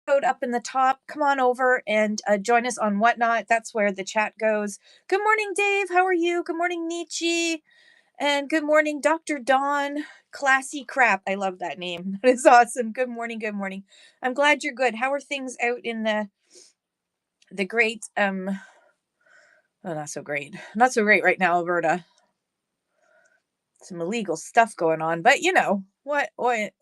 code up in the top. Come on over and join us on Whatnot. That's where the chat goes. Good morning, Dave. How are you? Good morning, Nietzsche. And good morning, Dr. Dawn. Classy crap. I love that name. That is awesome. Good morning. Good morning. I'm glad you're good. How are things out in the great not so great. Not so great right now, Alberta. Some illegal stuff going on, but you know what?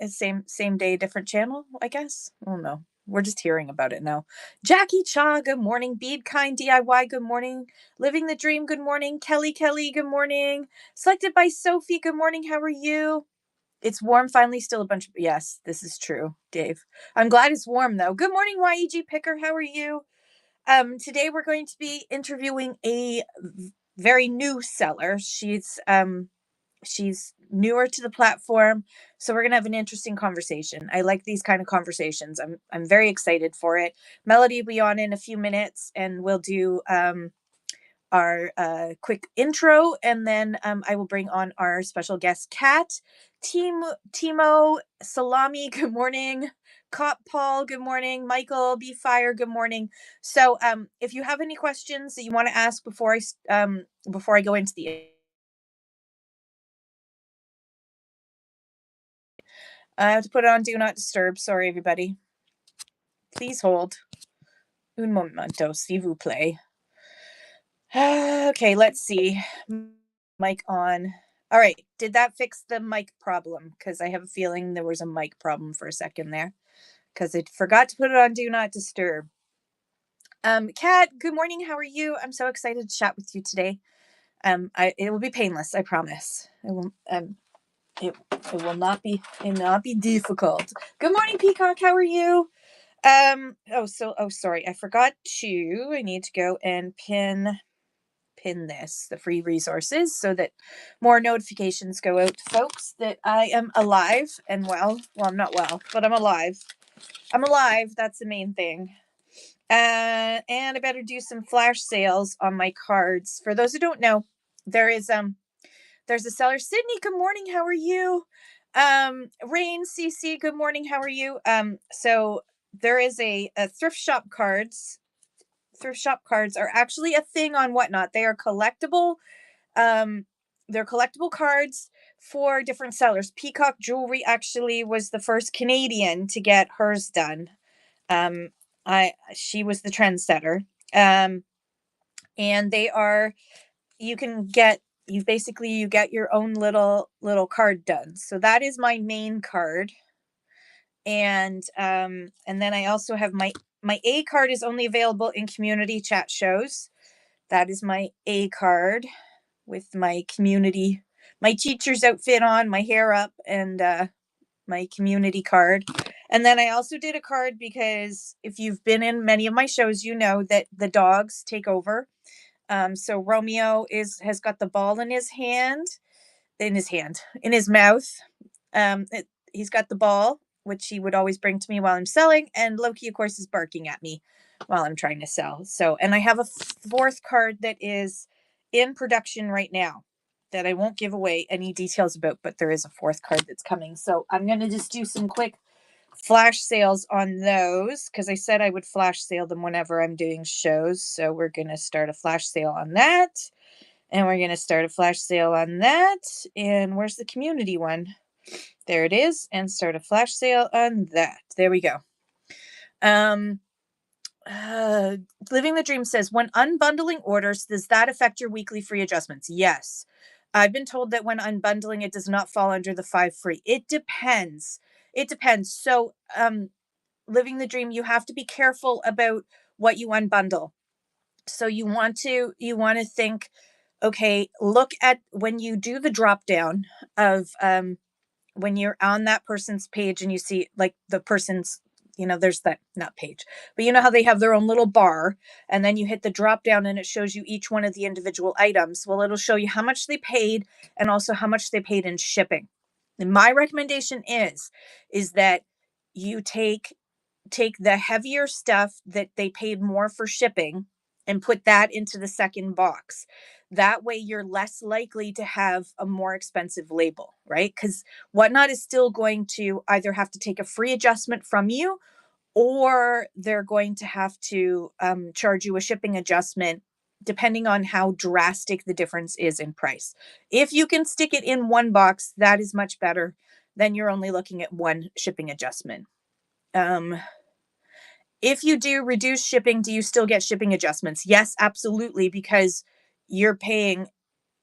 Same day, different channel, I guess. I don't know. We're just hearing about it now. Jackie Cha, good morning. Bead Kind DIY, good morning. Living the Dream, good morning. Kelly, good morning. Selected by Sophie, good morning. How are you? It's warm finally. Still a bunch of yes, this is true, Dave. I'm glad it's warm though. Good morning, YEG Picker. How are you? Today we're going to be interviewing a very new seller. She's newer to the platform, so we're gonna have an interesting conversation. I like these kind of conversations. I'm very excited for it. Melody will be on in a few minutes, and we'll do our quick intro, and then I will bring on our special guest, Kat, Timo, Salami. Good morning. Cop Paul, good morning. Michael, Be Fire, good morning. So, if you have any questions that you want to ask before I go into the I have to put it on Do Not Disturb. Sorry, everybody. Please hold. Un momento, s'il vous plaît. Okay, let's see. Mic on. All right. Did that fix the mic problem? Because I have a feeling there was a mic problem for a second there. Because I forgot to put it on Do Not Disturb. Kat, good morning. How are you? I'm so excited to chat with you today. It will be painless. I promise. It will not be difficult. Good morning, Peacock. How are you? Sorry. I forgot to. I need to go and pin the free resources so that more notifications go out to folks that I am alive and well. Well, I'm not well, but I'm alive. I'm alive. That's the main thing. And I better do some flash sales on my cards. For those who don't know, there's a seller. Sydney, good morning. How are you? Rain, CC, good morning. How are you? So there is a thrift shop cards. Thrift shop cards are actually a thing on Whatnot. They are collectible. They're collectible cards for different sellers. Peacock Jewelry actually was the first Canadian to get hers done. She was the trendsetter. And they are, you get your own little card done. So that is my main card. And then I also have my A card is only available in community chat shows. That is my A card with my community, my teacher's outfit on, my hair up, and my community card. And then I also did a card because if you've been in many of my shows, you know that the dogs take over. So Romeo has got the ball in his mouth. He's got the ball, which he would always bring to me while I'm selling. And Loki, of course, is barking at me while I'm trying to sell. So, and I have a fourth card that is in production right now that I won't give away any details about, but there is a fourth card that's coming. So I'm going to just do some quick flash sales on those because I said I would flash sale them whenever I'm doing shows. So we're going to start a flash sale on that. And we're going to start a flash sale on that. And where's the community one? There it is. And start a flash sale on that. There we go. Living the Dream says, when unbundling orders, does that affect your weekly free adjustments? Yes. I've been told that when unbundling, it does not fall under the 5 free. It depends. So, Living the Dream, you have to be careful about what you unbundle. So you want to think, okay, look at when you do the drop down of when you're on that person's page and you see like the person's, there's that, not page, but you know how they have their own little bar, and then you hit the drop down and it shows you each one of the individual items. Well, it'll show you how much they paid and also how much they paid in shipping. And my recommendation is that you take the heavier stuff that they paid more for shipping and put that into the second box. That way you're less likely to have a more expensive label, right? Because Whatnot is still going to either have to take a free adjustment from you, or they're going to have to charge you a shipping adjustment depending on how drastic the difference is in price. If you can stick it in one box, that is much better. Then you're only looking at one shipping adjustment. If you do reduce shipping, do you still get shipping adjustments? Yes, absolutely, because you're paying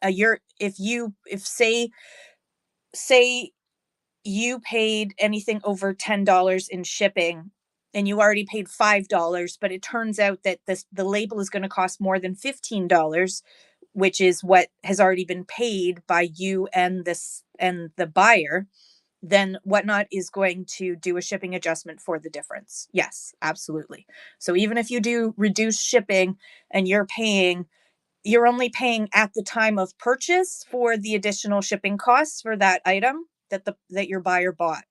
if say you paid anything over $10 in shipping and you already paid $5, but it turns out that the label is going to cost more than $15, which is what has already been paid by you and the buyer, then Whatnot is going to do a shipping adjustment for the difference. Yes, absolutely. So even if you do reduce shipping and you're only paying at the time of purchase for the additional shipping costs for that item that your buyer bought.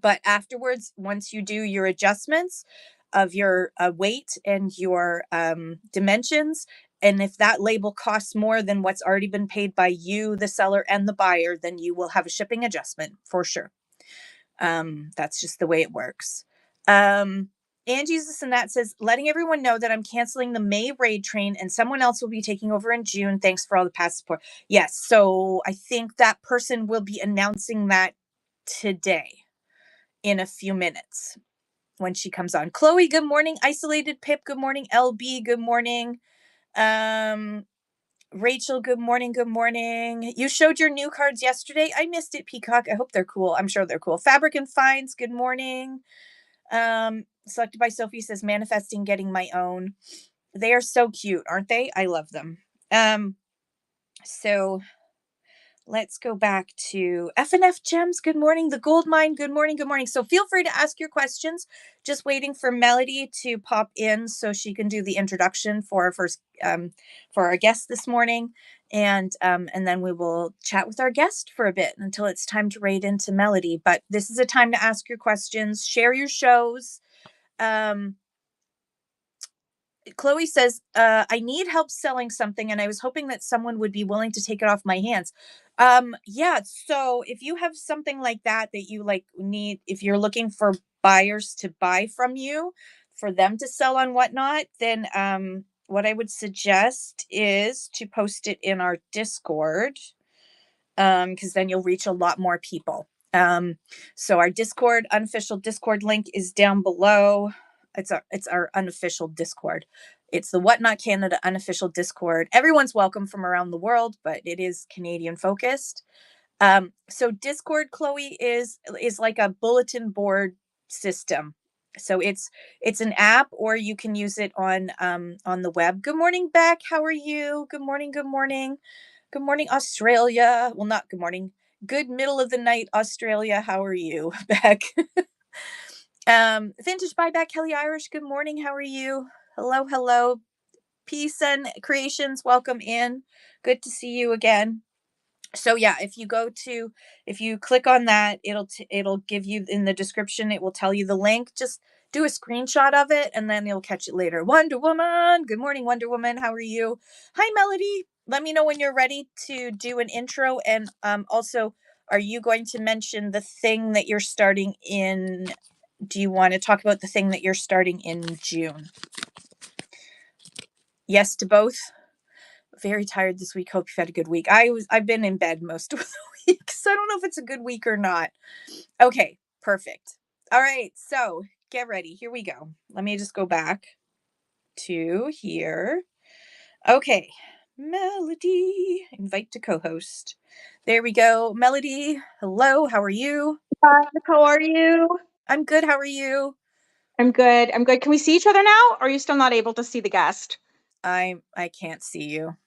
But afterwards, once you do your adjustments of your weight and your dimensions, and if that label costs more than what's already been paid by you, the seller, and the buyer, then you will have a shipping adjustment for sure. That's just the way it works. Jesus and that says, letting everyone know that I'm canceling the May raid train and someone else will be taking over in June. Thanks for all the past support. Yes, so I think that person will be announcing that today in a few minutes when she comes on. Chloe, good morning. Isolated Pip, good morning. LB, good morning. Rachel, good morning. Good morning. You showed your new cards yesterday. I missed it, Peacock. I hope they're cool. I'm sure they're cool. Fabric and Finds, good morning. Selected by Sophie says manifesting getting my own. They are so cute, aren't they? I love them. So let's go back to FNF Gems. Good morning. The Gold Mine. Good morning. Good morning. So feel free to ask your questions. Just waiting for Melody to pop in so she can do the introduction for our first for our guest this morning, and then we will chat with our guest for a bit until it's time to raid into Melody. But this is a time to ask your questions, share your shows. Chloe says, I need help selling something, and I was hoping that someone would be willing to take it off my hands. Yeah, so if you have something like that you need, if you're looking for buyers to buy from you, for them to sell on Whatnot, then what I would suggest is to post it in our Discord, because then you'll reach a lot more people. So our Discord, unofficial Discord link is down below. It's our unofficial Discord. It's the Whatnot Canada unofficial Discord. Everyone's welcome from around the world, but it is Canadian focused. So Discord, Chloe, is like a bulletin board system. So it's an app, or you can use it on the web. Good morning, Beck. How are you? Good morning. Good morning. Good morning, Australia. Well, not good morning. Good middle of the night, Australia. How are you, Beck? Vintage Buyback, Kelly Irish. Good morning. How are you? Hello, hello. Peace and Creations. Welcome in. Good to see you again. So yeah, if you click on that, it'll give you in the description. It will tell you the link. Just do a screenshot of it, and then you'll catch it later. Wonder Woman. Good morning, Wonder Woman. How are you? Hi, Melody. Let me know when you're ready to do an intro. And also, are you going to mention the thing that you're starting in? Do you want to talk about the thing that you're starting in June? Yes to both. Very tired this week. Hope you've had a good week. I've been in bed most of the week, so I don't know if it's a good week or not. Okay, perfect. All right, so get ready. Here we go. Let me just go back to here. Okay, Melody, invite to co-host. There we go. Melody, hello. How are you? Hi, how are you? I'm good. How are you? I'm good. I'm good. Can we see each other now? Or are you still not able to see the guest? I can't see you.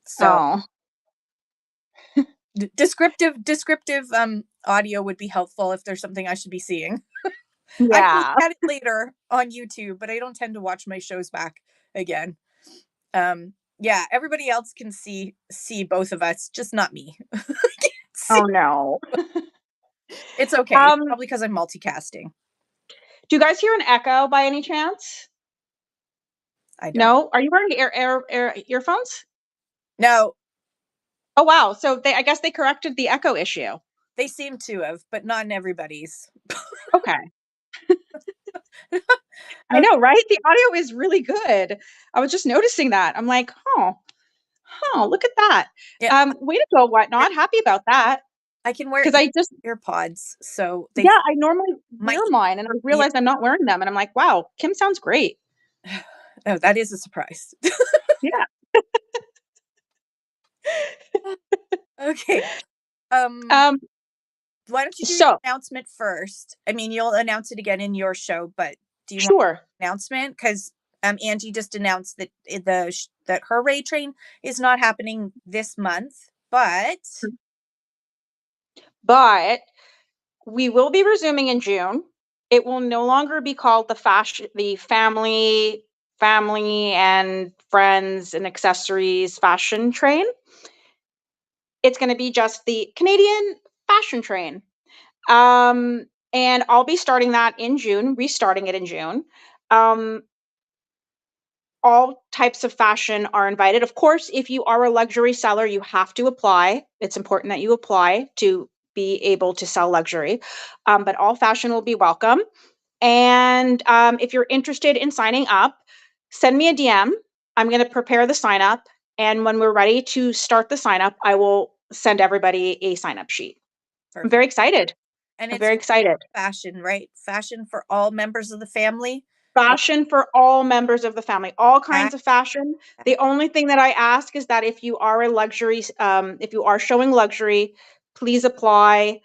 So Oh, descriptive audio would be helpful if there's something I should be seeing. I can look yeah. at it later on YouTube, but I don't tend to watch my shows back again. Yeah, everybody else can see both of us, just not me. Oh no. It's okay. It's probably because I'm multicasting. Do you guys hear an echo by any chance? I don't. No? Are you wearing earphones? No, Oh wow. So I guess they corrected the echo issue. they seem to have, but not in everybody's. Okay. I know, right? The audio is really good. I was just noticing that. I'm like, look at that. Yeah, Way to go, Whatnot. Happy about that. I can wear Because I just, earpods, so they yeah, I normally my wear mine and I yeah. realized I'm not wearing them. And I'm like, wow, Kim sounds great. Oh, that is a surprise. Yeah. Okay. Um, Um, why don't you do your so announcement first? I mean, you'll announce it again in your show, but do you want sure. an announcement? Because Angie just announced that that her raid train is not happening this month, but But we will be resuming in June. It will no longer be called the family and friends and accessories fashion train. It's going to be just the Canadian fashion train. And I'll be starting that in June, restarting it in June. Um, all types of fashion are invited. Of course, if you are a luxury seller, you have to apply. It's important that you apply to be able to sell luxury. But all fashion will be welcome. And if you're interested in signing up, send me a DM. I'm going to prepare the sign up. And when we're ready to start the sign up, I will send everybody a sign up sheet. I'm perfect. very excited. And I'm it's very excited. fashion, right? Fashion for all members of the family. Like Fashion for all members of the family, all that, kinds of fashion. The that- only thing that I ask is that if you are showing luxury, please apply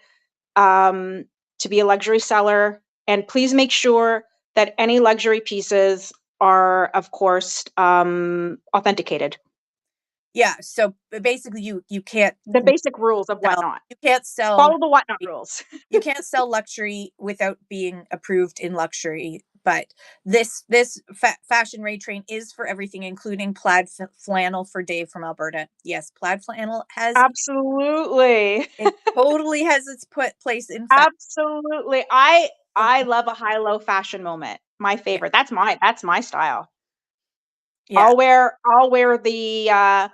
um, to be a luxury seller. And please make sure that any luxury pieces are, of course, authenticated. yeah. So basically, you can't The basic rules of sell Whatnot. you can't sell Follow the Whatnot rules. you can't sell luxury without being approved in luxury. But this fashion raid train is for everything, including plaid flannel for Dave from Alberta. Yes, plaid flannel has Absolutely. it totally has its put place in fashion. Absolutely. I love a high-low fashion moment. My Yeah, favorite. That's my style. yeah, I'll wear the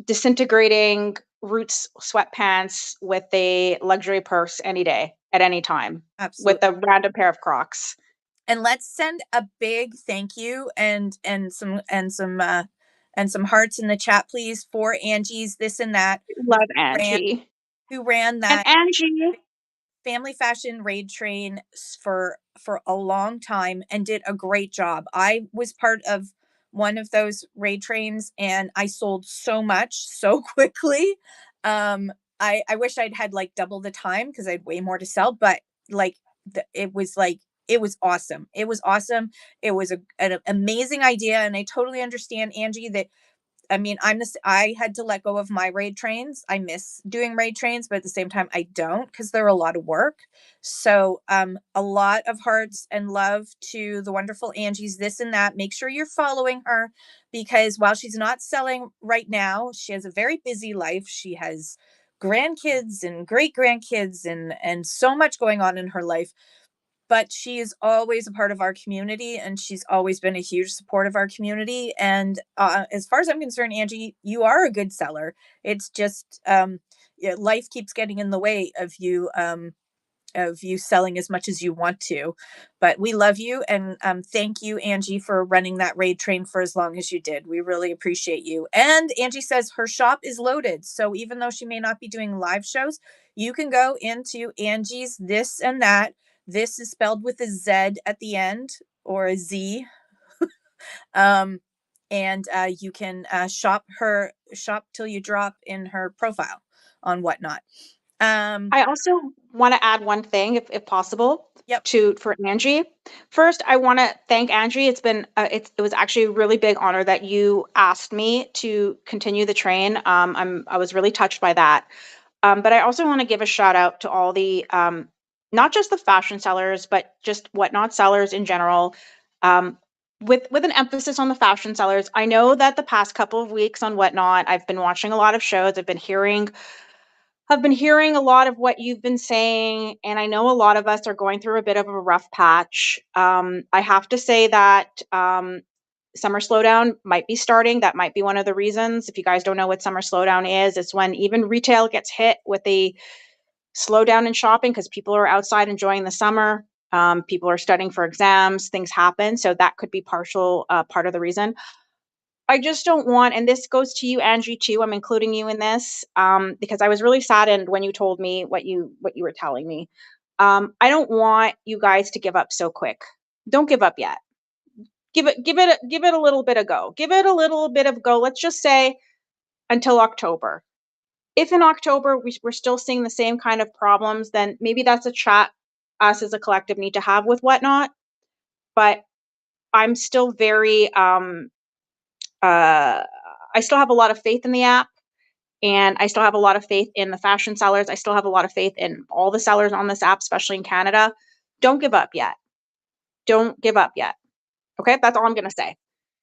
disintegrating roots sweatpants with a luxury purse any day at any time with absolutely. a random pair of Crocs. And let's send a big thank you and some hearts in the chat, please, for Angie's this and that Love ran Angie. who ran And that Angie, family fashion raid train for a long time and did a great job. I was part of one of those raid trains and I sold so much so quickly. Um I wish I'd had like double the time because I had way more to sell, but like it was awesome. It was awesome. It was an amazing idea and I totally understand Angie that I mean, I had to let go of my raid trains. I miss doing raid trains, but at the same time I don't because they're a lot of work. So, a lot of hearts and love to the wonderful Angie's this and that. Make sure you're following her because while she's not selling right now, she has a very busy life. She has grandkids and great grandkids and so much going on in her life, but she is always a part of our community and she's always been a huge support of our community. And as far as I'm concerned, Angie, you are a good seller. It's just yeah, life keeps getting in the way of you selling as much as you want to. But we love you and thank you, Angie, for running that raid train for as long as you did. We really appreciate you. And Angie says her shop is loaded. So even though she may not be doing live shows, you can go into Angie's this and that. This is spelled with a Z at the end or a Z. Um, and you can shop till you drop in her profile on Whatnot. Um, I also want to add one thing, if possible, yep. for Angie. First, I want to thank Angie. It was actually a really big honor that you asked me to continue the train. I was really touched by that. But I also want to give a shout out to all the not just the fashion sellers, but just Whatnot sellers in general. Um, with an emphasis on the fashion sellers. I know that the past couple of weeks on Whatnot, I've been watching a lot of shows. I've been hearing a lot of what you've been saying, and I know a lot of us are going through a bit of a rough patch. I have to say that summer slowdown might be starting. That might be one of the reasons. If you guys don't know what summer slowdown is, it's when even retail gets hit with a slowdown in shopping because people are outside enjoying the summer. People are studying for exams, things happen. So that could be partial part of the reason. I just don't want, and this goes to you, Angie, too. I'm including you in this because I was really saddened when you told me what you were telling me. I don't want you guys to give up so quick. Don't give up yet. Give it a little bit of go. Give it a little bit of go. Let's just say until October. If in October we're still seeing the same kind of problems, then maybe that's a chat us as a collective need to have with Whatnot. But I'm still very uh, I still have a lot of faith in the app, and I still have a lot of faith in the fashion sellers. I still have a lot of faith in all the sellers on this app, especially in Canada. Don't give up yet. Don't give up yet. Okay, that's all I'm gonna say.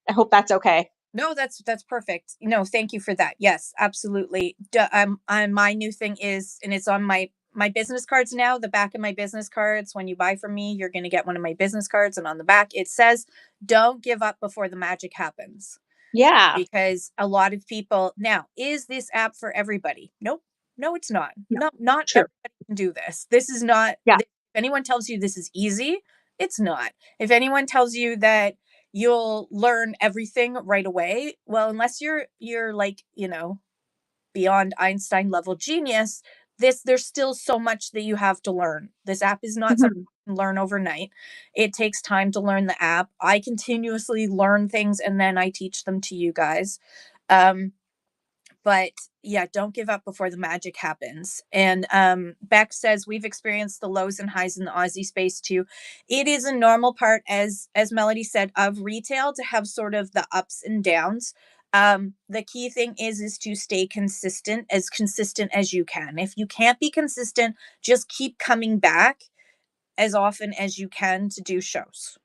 I hope that's okay. No, that's perfect. No, thank you for that. Yes, absolutely. My new thing is, and it's on my business cards now. The back of my business cards, when you buy from me, you're going to get one of my business cards, and on the back it says, "Don't give up before the magic happens." Yeah. Because a lot of people now, is this app for everybody? Nope. No, it's not. No. Not True. everybody can do this. This is not, Yeah. if anyone tells you this is easy, it's not. If anyone tells you that you'll learn everything right away, well, unless you're like, beyond Einstein level genius, there's still so much that you have to learn. This app is not something Mhm. you can learn overnight. It takes time to learn the app. I continuously learn things and then I teach them to you guys. Um, but yeah, don't give up before the magic happens. And Beck says we've experienced the lows and highs in the Aussie space too. It is a normal part, as Melody said, of retail to have sort of the ups and downs. The key thing is to stay consistent as you can. If you can't be consistent, just keep coming back as often as you can to do shows.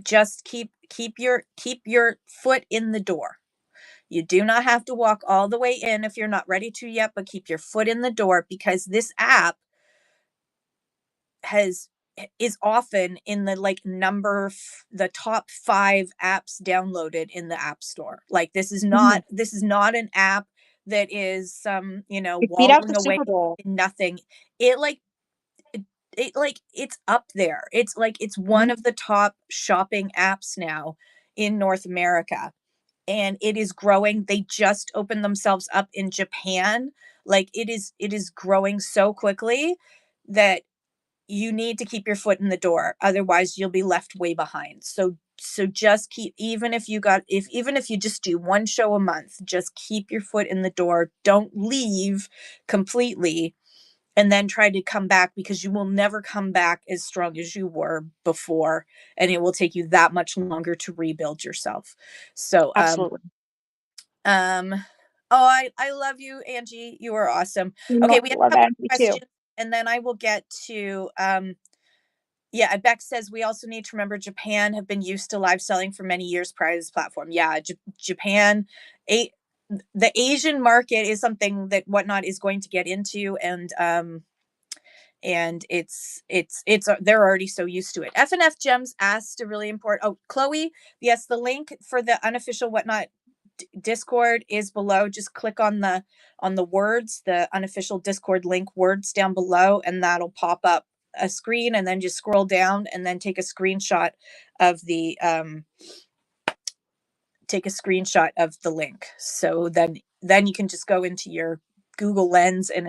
Just keep your foot in the door. You do not have to walk all the way in if you're not ready to yet, but keep your foot in the door, because this app has is often in the like the top 5 apps downloaded in the app store. Like Mhm. this is not an app that is It beat out the wallowing away Super Bowl. in nothing. It like it, it like it's up there. It's like it's one Mhm. of the top shopping apps now in North America, and it is growing. They just opened themselves up in Japan. Like it is growing so quickly that you need to keep your foot in the door. Otherwise, you'll be left way behind. So just keep, even if you just do one show a month, just keep your foot in the door. Don't leave completely and then try to come back, because you will never come back as strong as you were before, and it will take you that much longer to rebuild yourself. So Absolutely. um, oh, I love you, Angie. You are awesome. Okay, No, we have a love couple Angie of too. questions, and then I will get to yeah, Beck says we also need to remember Japan have been used to live selling for many years prior to this platform. Yeah, Japan, a the Asian market is something that Whatnot is going to get into, and it's they're already so used to it. FNF Gems asked a really important. Oh, Chloe, yes, the link for the unofficial Whatnot Discord is below. Just click on the words, the unofficial Discord link words down below, and that'll pop up a screen, and then just scroll down and then of the take a screenshot of the link. So then you can just go into your Google Lens, and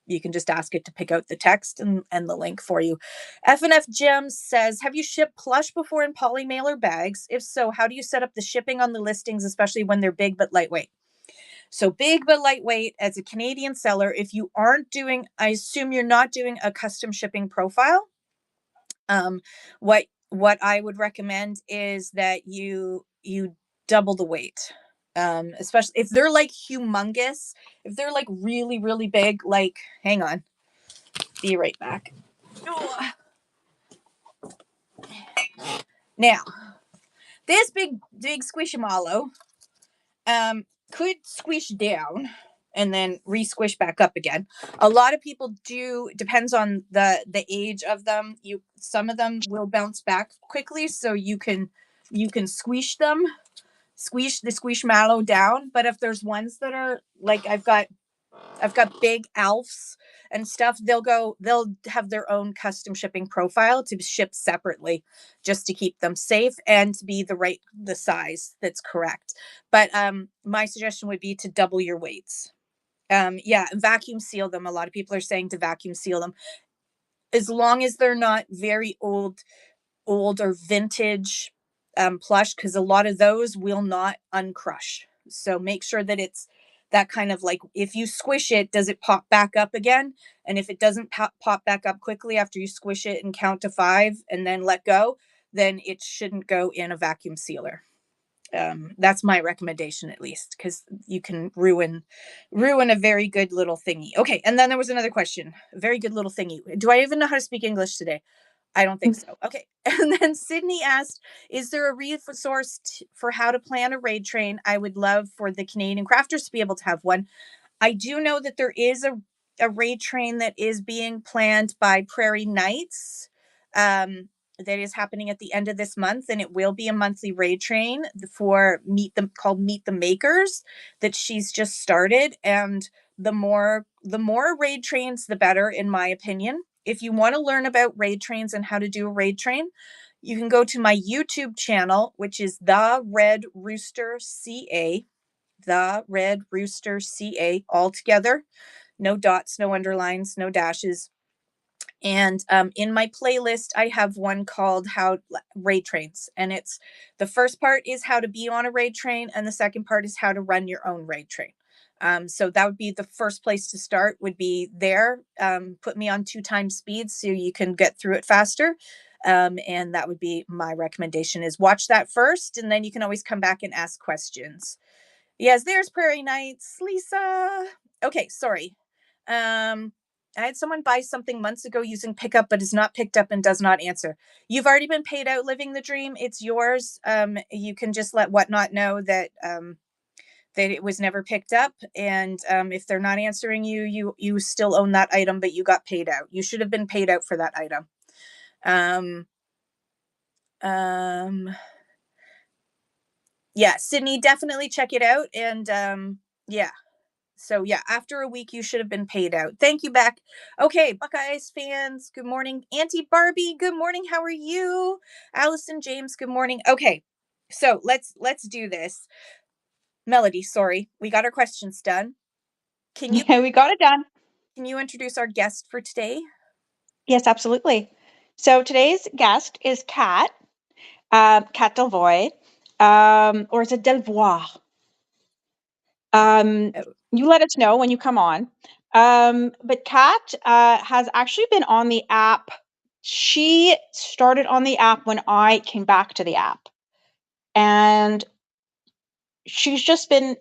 you can just ask it to pick out the text and the link for you. FNF Gems says, have you shipped plush before in poly mailer bags? If so, how do you set up the shipping on the listings, especially when they're big but lightweight? So big but lightweight, as a Canadian seller, if you aren't doing, I assume you're not doing a custom shipping profile. Um, what I would recommend is that you double the weight. Especially if they're like humongous, if they're like really, really big, like, hang on, be right back. Now, this big squishamallow could squish down and then re-squish back up again. A lot of people do, depends on the age of them. Some of them will bounce back quickly, so you can squish the squishmallow down. But if there's ones that are like, I've got I've got big Alfs and stuff. They'll have their own custom shipping profile to ship separately just to keep them safe and to be the size that's correct. But my suggestion would be to double your weights. Yeah, vacuum seal them. A lot of people are saying to vacuum seal them as long as they're not very old or vintage plush, because a lot of those will not uncrush. So make sure that it's that kind of like, if you squish it, does it pop back up again? And if it doesn't pop back up quickly after you squish it and count to 5 and then let go, then it shouldn't go in a vacuum sealer. That's my recommendation, at least, because you can ruin a very good little thingy. Okay, and then there was another question. A very good little thingy. Do I even know how to speak English today? I don't think so. Okay. And then Sydney asked, is there a resource for how to plan a raid train? I would love for the Canadian crafters to be able to have one. I do know that there is a raid train that is being planned by Prairie Knights. That is happening at the end of this month, and it will be a monthly raid train for Meet the Makers that she's just started. And the more raid trains, the better, in my opinion. If you want to learn about raid trains and how to do a raid train, you can go to my YouTube channel, which is The Red Rooster CA. The Red Rooster CA, all together. No dots, no underlines, no dashes. And in my playlist, I have one called How Raid Trains. And it's the first part is how to be on a raid train, and the second part is how to run your own raid train. So that would be the first place to start, would be there. Put me on 2 times speed so you can get through it faster. And that would be my recommendation, is watch that first, and then you can always come back and ask questions. Yes, there's Prairie Nights, Lisa. Okay, sorry. I had someone buy something months ago using pickup, but is not picked up and does not answer. You've already been paid out, living the dream. It's yours. You can just let Whatnot know that that it was never picked up, and if they're not answering you, you still own that item, but you got paid out. You should have been paid out for that item. Um, um, yeah, Sydney, definitely check it out, and yeah. So yeah, after a week, you should have been paid out. Thank you, Beck. Okay, Buckeyes fans, good morning. Auntie Barbie, good morning. How are you? Allison James, good morning. Okay, so let's do this. Melody, sorry, we got our questions done. Can you Yeah, we got it done. can you introduce our guest for today? Yes, absolutely. So today's guest is Kat, Kat Delvoye, or is it Delvoye? Um, Oh, you let us know when you come on. But Kat has actually been on the app. She started on the app when I came back to the app, and she's just been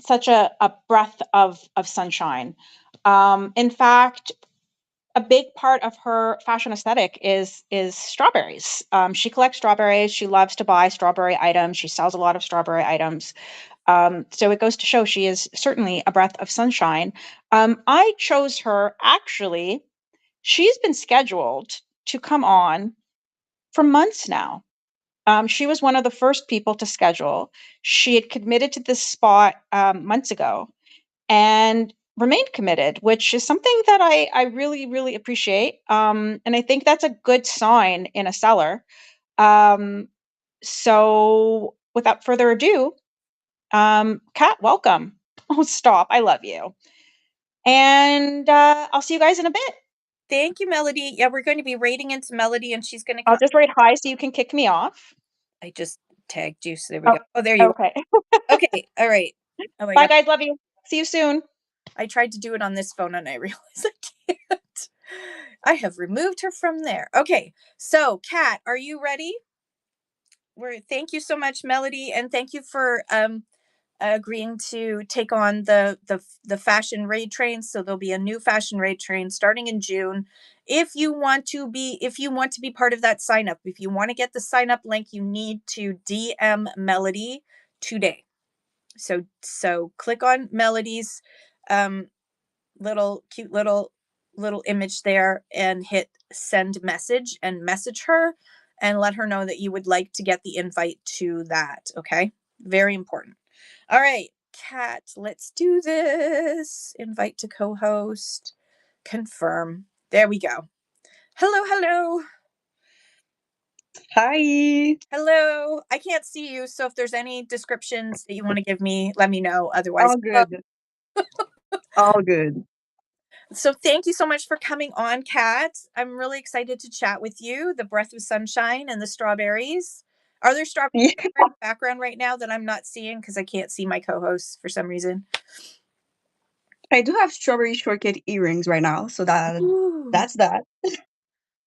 such a breath of sunshine. In fact, a big part of her fashion aesthetic is strawberries. She collects strawberries. She loves to buy strawberry items. She sells a lot of strawberry items. So it goes to show she is certainly a breath of sunshine. I chose her actually. She's been scheduled to come on for months now. She was one of the first people to schedule. She had committed to this spot months ago and remained committed, which is something that I really, really appreciate. And I think that's a good sign in a seller. Um, so without further ado, Kat, welcome. Oh, stop. I love you. And I'll see you guys in a bit. thank you, Melody. Yeah, we're going to be raiding into Melody, and she's going to I'll come. just write hi so you can kick me off. I just tagged you, so there we Oh, go. Oh, there you okay. are. Okay, all right. Oh my Bye, God. guys. Love you. See you soon. I tried to do it on this phone and I realized I can't. I have removed her from there. Okay, so Kat, are you ready? Thank you so much, Melody, and thank you for agreeing to take on the fashion raid train. So there'll be a new fashion raid train starting in June. If you want to be part of that sign up, if you want to get the sign up link, you need to DM Melody today. So click on Melody's um little cute little image there and hit send message and message her and let her know that you would like to get the invite to that. Okay, very important. All right, Kat, let's do this. Invite to co-host. Confirm. There we go. Hello, hello. Hi. Hello. I can't see you, so if there's any descriptions that you want to give me, let me know. Otherwise, All good. All good. so thank you so much for coming on, Kat. I'm really excited to chat with you. The breath of sunshine and the strawberries. Are there strawberries Yeah, in the background right now that I'm not seeing because I can't see my co-hosts for some reason? I do have strawberry shortcake earrings right now, so Ooh. that's that.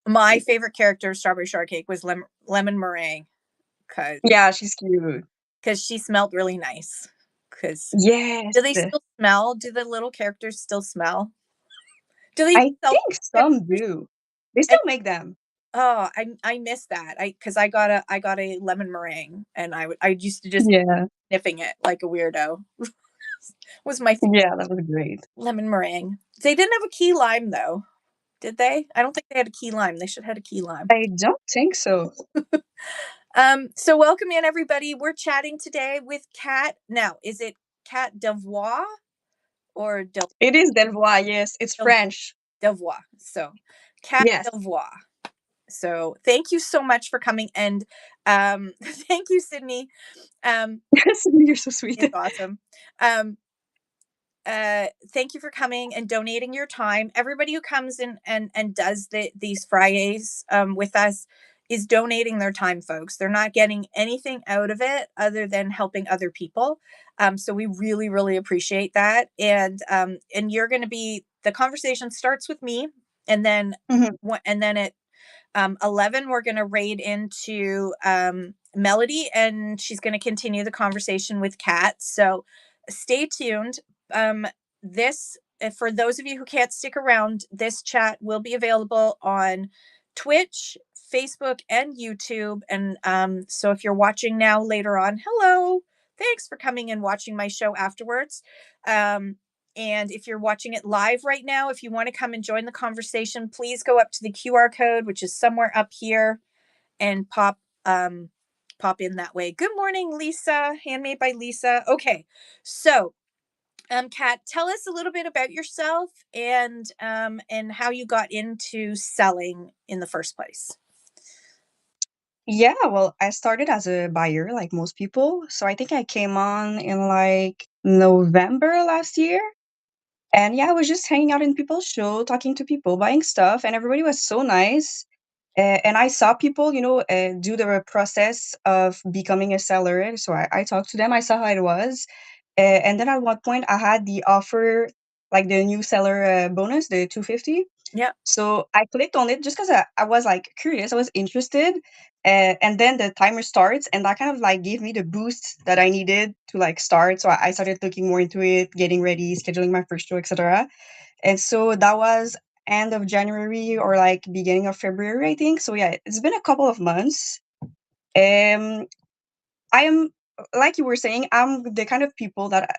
My favorite character of Strawberry Shortcake was Lemon Meringue because Yeah, she's cute. she smelled really nice. Because do Yes. they still smell? Do the little characters still smell? Do they I sell think some characters? do. They And still make them. oh, I miss that. Because I got a lemon meringue and I used to just Yeah. sniffing it like a weirdo. Was my Yeah, that was great. lemon meringue. They didn't have a key lime though, did they? I don't think they had a key lime. They should have had a key lime. I don't think so. So welcome in everybody. We're chatting today with Kat. Now, is it Kat Devois or It is Delvoye, yes. It's Del- French. Devois? So Kat Yes. Devois. So thank you so much for coming and thank you, Sydney. Um, You're so sweet. it's awesome. Um, thank you for coming and donating your time. Everybody who comes in and does these FriYays with us is donating their time, folks. They're not getting anything out of it other than helping other people. So we really, really appreciate that. And you're going to be the conversation starts with me, and then Mhm. and then it 11, we're going to raid into Melody, and she's going to continue the conversation with Kat. So stay tuned. This, for those of you who can't stick around, this chat will be available on Twitch, Facebook, and YouTube. And so if you're watching now later on, hello. Thanks for coming and watching my show afterwards. Um, and if you're watching it live right now, if you want to come and join the conversation, please go up to the QR code, which is somewhere up here, and pop in that way. Good morning, Lisa. Handmade by Lisa. Okay, so Kat, tell us a little bit about yourself and how you got into selling in the first place. Yeah, well, I started as a buyer like most people. So I think I came on in like November last year. And yeah, I was just hanging out in people's show, talking to people, buying stuff, and everybody was so nice. And I saw people, do the process of becoming a seller. So I talked to them. I saw how it was. And then at one point, I had the offer, like the new seller bonus, the 250. Yeah. So I clicked on it just because I was like curious, I was interested. And then the timer starts, and that kind of like gave me the boost that I needed to like start. So I started looking more into it, getting ready, scheduling my first show, etc. And so that was end of January or like beginning of February, I think. So yeah, it's been a couple of months. Um, I am, like you were saying, I'm the kind of people that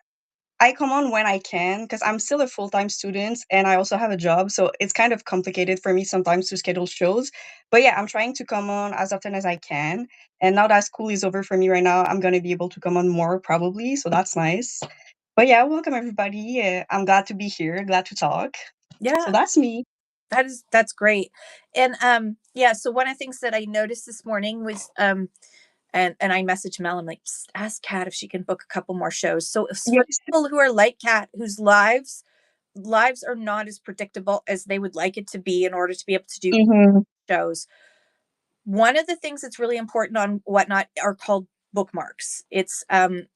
I come on when I can because I'm still a full-time student and I also have a job. So it's kind of complicated for me sometimes to schedule shows. But yeah, I'm trying to come on as often as I can. And now that school is over for me right now, I'm going to be able to come on more probably. So that's nice. But yeah, welcome everybody. I'm glad to be here, glad to talk. So Yeah. that's me. That's great. And yeah, so one of the things that I noticed this morning was and I messaged Mel. I'm like, ask Kat if she can book a couple more shows. So for Yes. people who are like Kat, whose lives are not as predictable as they would like it to be in order to be able to do Hmm. shows, one of the things that's really important on Whatnot are called bookmarks. It's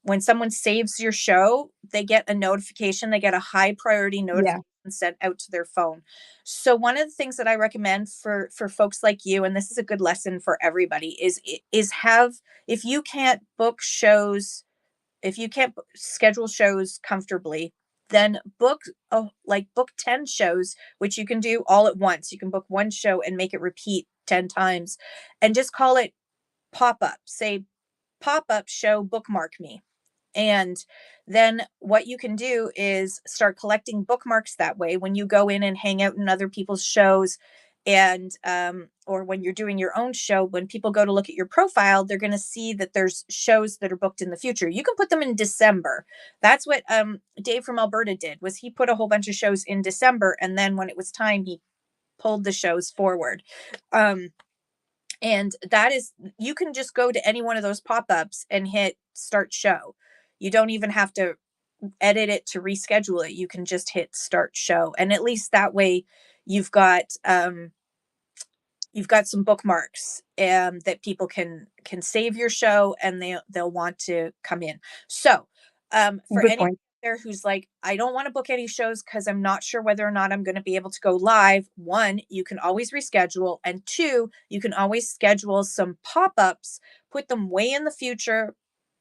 when someone saves your show, they get a notification, they get a high priority notification Yeah. sent out to their phone. So one of the things that I recommend for folks like you, and this is a good lesson for everybody, is have, if you can't book shows, if you can't schedule shows comfortably, then book 10 shows, which you can do all at once. You can book one show and make it repeat 10 times and just call it pop up. Say pop up show, bookmark me. And then what you can do is start collecting bookmarks that way when you go in and hang out in other people's shows, and or when you're doing your own show, when people go to look at your profile, they're going to see that there's shows that are booked in the future. You can put them in December. That's what Dave from Alberta did, was he put a whole bunch of shows in December, and then when it was time, he pulled the shows forward. And that is, you can just go to any one of those pop-ups and hit start show. You don't even have to edit it to reschedule it. You can just hit start show, and at least that way you've got some bookmarks that people can save your show, and they'll want to come in. So for Good anyone point. there who's like, I don't want to book any shows because I'm not sure whether or not I'm going to be able to go live, one, you can always reschedule, and two, you can always schedule some pop-ups, put them way in the future,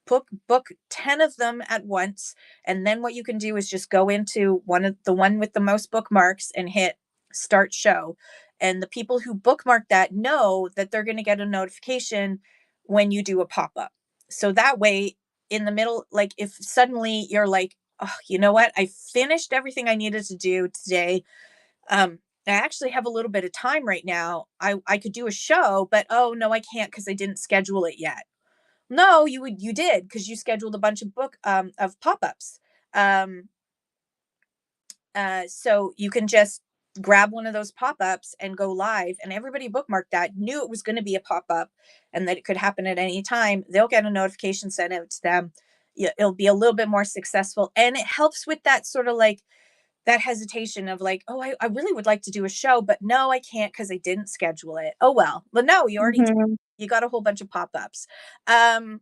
book 10 of them at once, and then what you can do is just go into one with the most bookmarks and hit start show, and the people who bookmark that know that they're going to get a notification when you do a pop-up. So that way, in the middle, like if suddenly you're like, oh, you know what, I finished everything I needed to do today, I actually have a little bit of time right now, I could do a show, but oh no, I can't because I didn't schedule it yet. No, you did, because you scheduled a bunch of pop-ups. Um, so you can just grab one of those pop-ups and go live, and everybody bookmarked that, knew it was going to be a pop-up and that it could happen at any time. They'll get a notification sent out to them. Yeah, it'll be a little bit more successful, and it helps with that sort of like that hesitation of like, oh, I really would like to do a show, but no, I can't because I didn't schedule it. Oh well, but no, you already did. Hmm. You got a whole bunch of pop-ups. um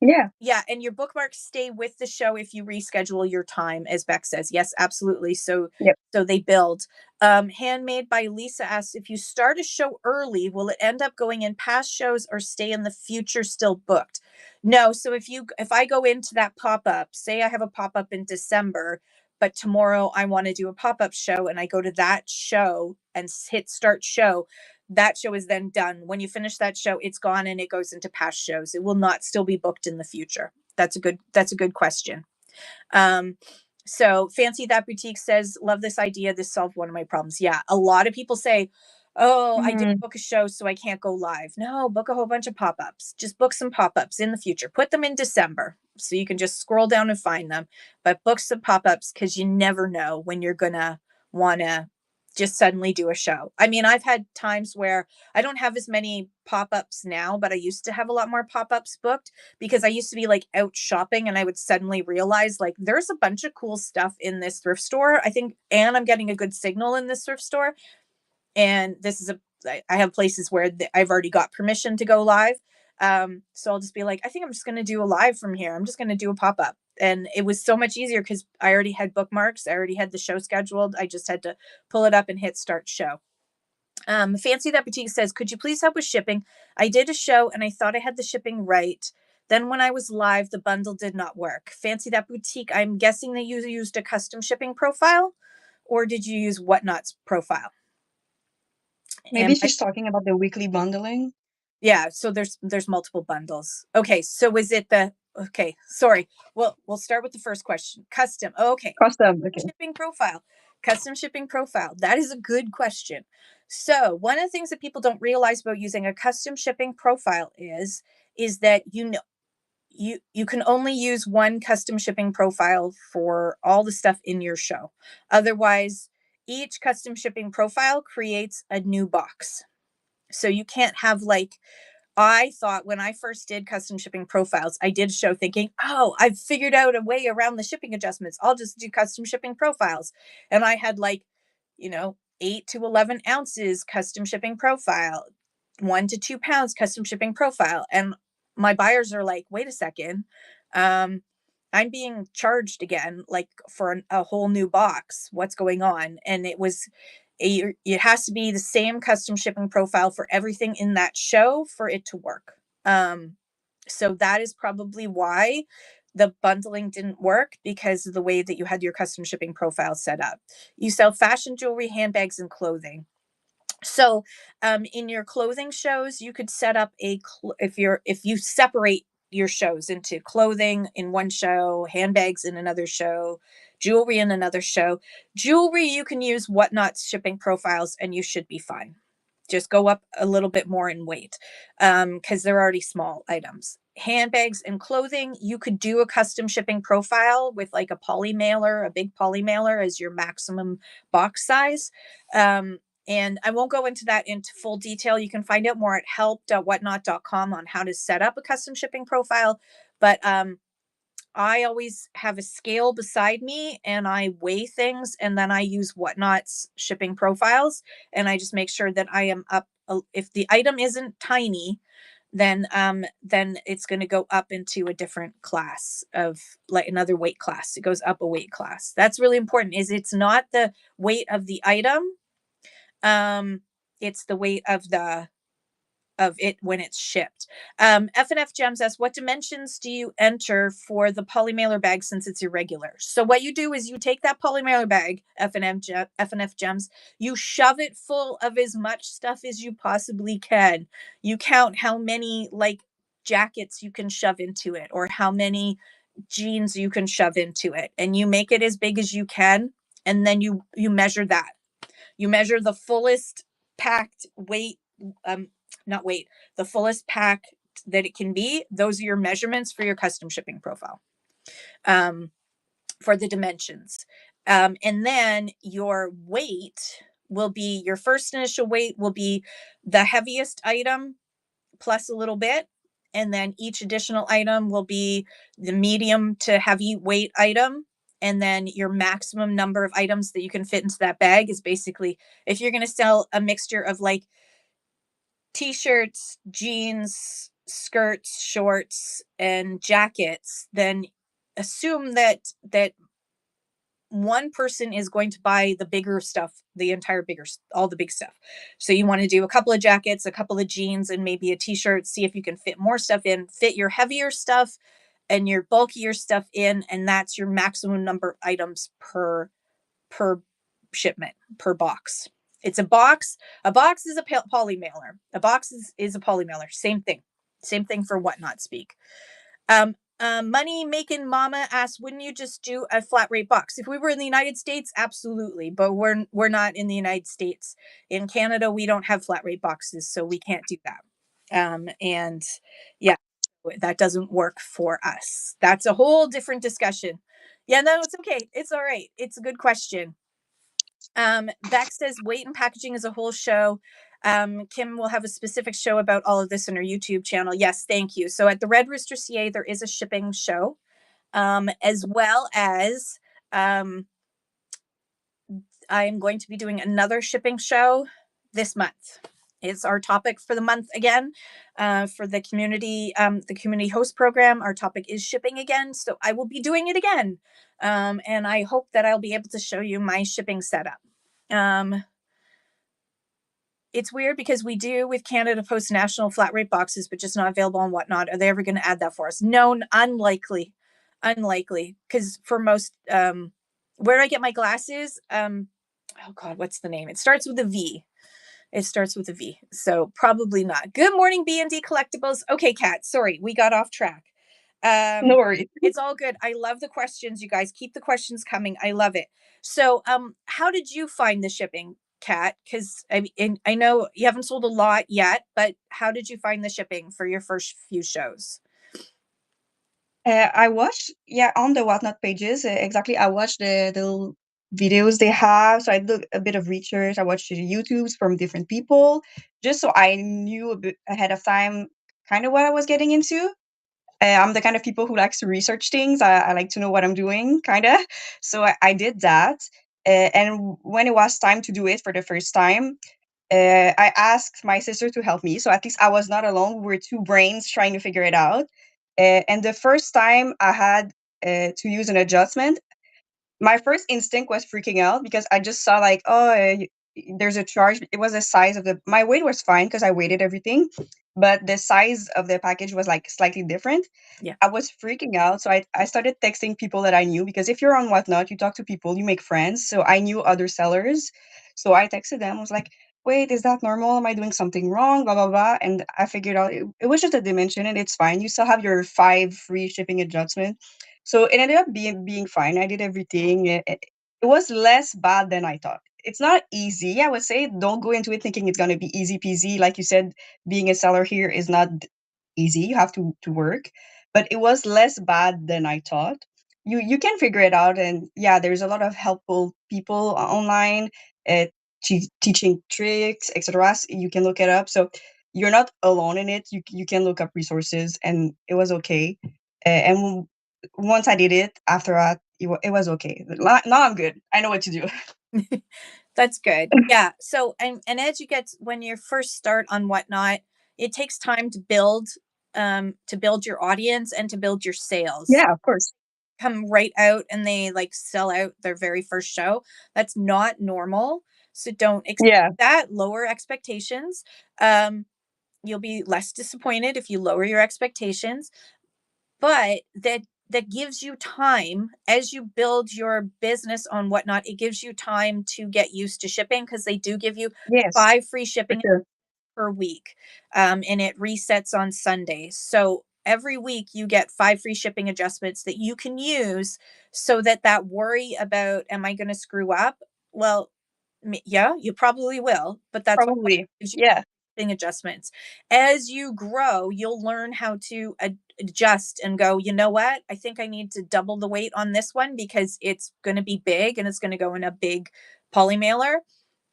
Yeah. yeah, and your bookmarks stay with the show if you reschedule your time, as Beck says. Yes, absolutely. So Yep. they build. Handmade by Lisa asks, if you start a show early, will it end up going in past shows or stay in the future still booked? No. So if I go into that pop-up, say I have a pop-up in December, but tomorrow I want to do a pop-up show, and I go to that show and hit start show, that show is then done. When you finish that show, it's gone and it goes into past shows. It will not still be booked in the future. That's a good question. Um, so Fancy That Boutique says, love this idea. This solved one of my problems. Yeah. A lot of people say, oh, I didn't Hmm. book a show, so I can't go live. No, book a whole bunch of pop-ups. Just book some pop-ups in the future. Put them in December so you can just scroll down and find them. But book some pop-ups, because you never know when you're gonna want to just suddenly do a show. I mean, I've had times where I don't have as many pop-ups now, but I used to have a lot more pop-ups booked, because I used to be like out shopping and I would suddenly realize like there's a bunch of cool stuff in this thrift store. I think, and I'm getting a good signal in this thrift store. And this is I have places where I've already got permission to go live. So I'll just be like, I think I'm just going to do a live from here. I'm just going to do a pop-up. And it was so much easier because I already had bookmarks. I already had the show scheduled. I just had to pull it up and hit start show. Fancy That Boutique says, could you please help with shipping? I did a show and I thought I had the shipping right. Then when I was live, the bundle did not work. Fancy That Boutique, I'm guessing that you used a custom shipping profile, or did you use Whatnot's profile? Maybe Am I she's talking about the weekly bundling. Yeah, so there's multiple bundles. Okay, so was it the okay, sorry. Well, we'll start with the first question. Custom. Okay. Custom. Okay. Shipping profile. Custom shipping profile. That is a good question. So, one of the things that people don't realize about using a custom shipping profile is that you can only use one custom shipping profile for all the stuff in your show. Otherwise, each custom shipping profile creates a new box. So you can't have like, I thought when I first did custom shipping profiles, I did a show thinking, oh, I've figured out a way around the shipping adjustments. I'll just do custom shipping profiles. And I had like, 8 to 11 ounces custom shipping profile, 1 to 2 pounds custom shipping profile. And my buyers are like, wait a second. Um, I'm being charged again, like for a whole new box. What's going on? And it has to be the same custom shipping profile for everything in that show for it to work. So that is probably why the bundling didn't work, because of the way that you had your custom shipping profile set up. You sell fashion jewelry, handbags, and clothing. So in your clothing shows, you could set up if you separate your shows into clothing in one show, handbags in another show, jewelry in another show. Jewelry, you can use Whatnot's shipping profiles and you should be fine. just go up a little bit more in weight, because they're already small items. Handbags and clothing, you could do a custom shipping profile with like a poly mailer, a big poly mailer as your maximum box size. And I won't go into that into full detail. You can find out more at help.whatnot.com on how to set up a custom shipping profile. But I always have a scale beside me and I weigh things, and then I use Whatnot's shipping profiles, and I just make sure that I am up. If the item isn't tiny, then it's going to go up into a different class of, like, another weight class. It goes up a weight class. That's really important. Is it's not the weight of the item, it's the weight of it when it's shipped. F&F Gems asks, what dimensions do you enter for the polymailer bag since it's irregular? So what you do is you take that polymailer bag, F&F Gems, you shove it full of as much stuff as you possibly can. You count how many, like, jackets you can shove into it, or how many jeans you can shove into it, and you make it as big as you can, and then you measure that. You measure the fullest packed weight, not weight, the fullest pack that it can be. Those are your measurements for your custom shipping profile, for the dimensions. And then your weight will be, your first initial weight will be the heaviest item plus a little bit. And then each additional item will be the medium to heavy weight item. And then your maximum number of items that you can fit into that bag is basically, if you're going to sell a mixture of like t-shirts, jeans, skirts, shorts, and jackets, then assume that one person is going to buy the bigger stuff, the entire bigger, all the big stuff. So you want to do a couple of jackets, a couple of jeans, and maybe a t-shirt. See if you can fit more stuff in. Fit your heavier stuff and your bulkier stuff in, and that's your maximum number of items per shipment, per box. It's a box. A box is a poly mailer. A box is a poly mailer. Same thing. Same thing for Whatnot speak. Money making mama asks, wouldn't you just do a flat rate box? If we were in the United States, absolutely, but we're not in the United States. In Canada, we don't have flat rate boxes, so we can't do that. And yeah, that doesn't work for us. That's a whole different discussion. Yeah, no, it's okay. It's all right. It's a good question. Beck says weight and packaging is a whole show. Kim will have a specific show about all of this on her YouTube channel. Yes, thank you. So at the Red Rooster CA, there is a shipping show, as well as I'm going to be doing another shipping show this month. It's our topic for the month again, for the community host program. Our topic is shipping again, so I will be doing it again, and I hope that I'll be able to show you my shipping setup. It's weird because we do with Canada Post national flat rate boxes, but just not available on Whatnot. Are they ever going to add that for us? No, unlikely, because for most, where I get my glasses, oh God, what's the name? It starts with a V. It starts with a V. So probably not. Good morning, B&D Collectibles. Okay, Kat, sorry, we got off track. No worries. It's all good. I love the questions, you guys. Keep the questions coming. I love it. So, how did you find the shipping, Kat? Because I know you haven't sold a lot yet, but how did you find the shipping for your first few shows? I watched, yeah, on the Whatnot pages, exactly. I watched the videos they have. So I did a bit of research. I watched the YouTubes from different people, just so I knew a bit ahead of time kind of what I was getting into. I'm the kind of people who likes to research things. I like to know what I'm doing, kind of. So I did that. And when it was time to do it for the first time, I asked my sister to help me. So at least I was not alone. We were two brains trying to figure it out. And the first time I had to use an adjustment, my first instinct was freaking out because I just saw like, oh, there's a charge. It was the size of my weight was fine because I weighted everything, but the size of the package was like slightly different. Yeah. I was freaking out. So I started texting people that I knew because if you're on Whatnot, you talk to people, you make friends. So I knew other sellers. So I texted them, I was like, wait, is that normal? Am I doing something wrong? Blah, blah, blah. And I figured out it was just a dimension and it's fine. You still have your 5 free shipping adjustment. So it ended up being fine. I did everything. it was less bad than I thought. It's not easy, I would say. Don't go into it thinking it's gonna be easy peasy. Like you said, being a seller here is not easy. You have to work, but it was less bad than I thought. You can figure it out, and yeah, there's a lot of helpful people online at teaching tricks, etc. You can look it up, so you're not alone in it. You can look up resources, and it was okay. And once I did it, after that, it was okay. Now I'm good. I know what to do. That's good. Yeah. So, and as you get, when you first start on Whatnot, it takes time to build your audience and to build your sales. Yeah, of course. Come right out and they like sell out their very first show. That's not normal. So don't expect Yeah. that. Lower expectations. Um, you'll be less disappointed if you lower your expectations, but that gives you time as you build your business on Whatnot. It gives you time to get used to shipping because they do give you Yes, 5 free for shipping sure. per week, and it resets on Sundays. So every week you get 5 free shipping adjustments that you can use, so that that worry about, am I going to screw up? Well, yeah, you probably will, but that's why it Probably. gives you Yeah. shipping adjustments. As you grow, you'll learn how to adjust and go, you know what? I think I need to double the weight on this one because it's going to be big and it's going to go in a big poly mailer.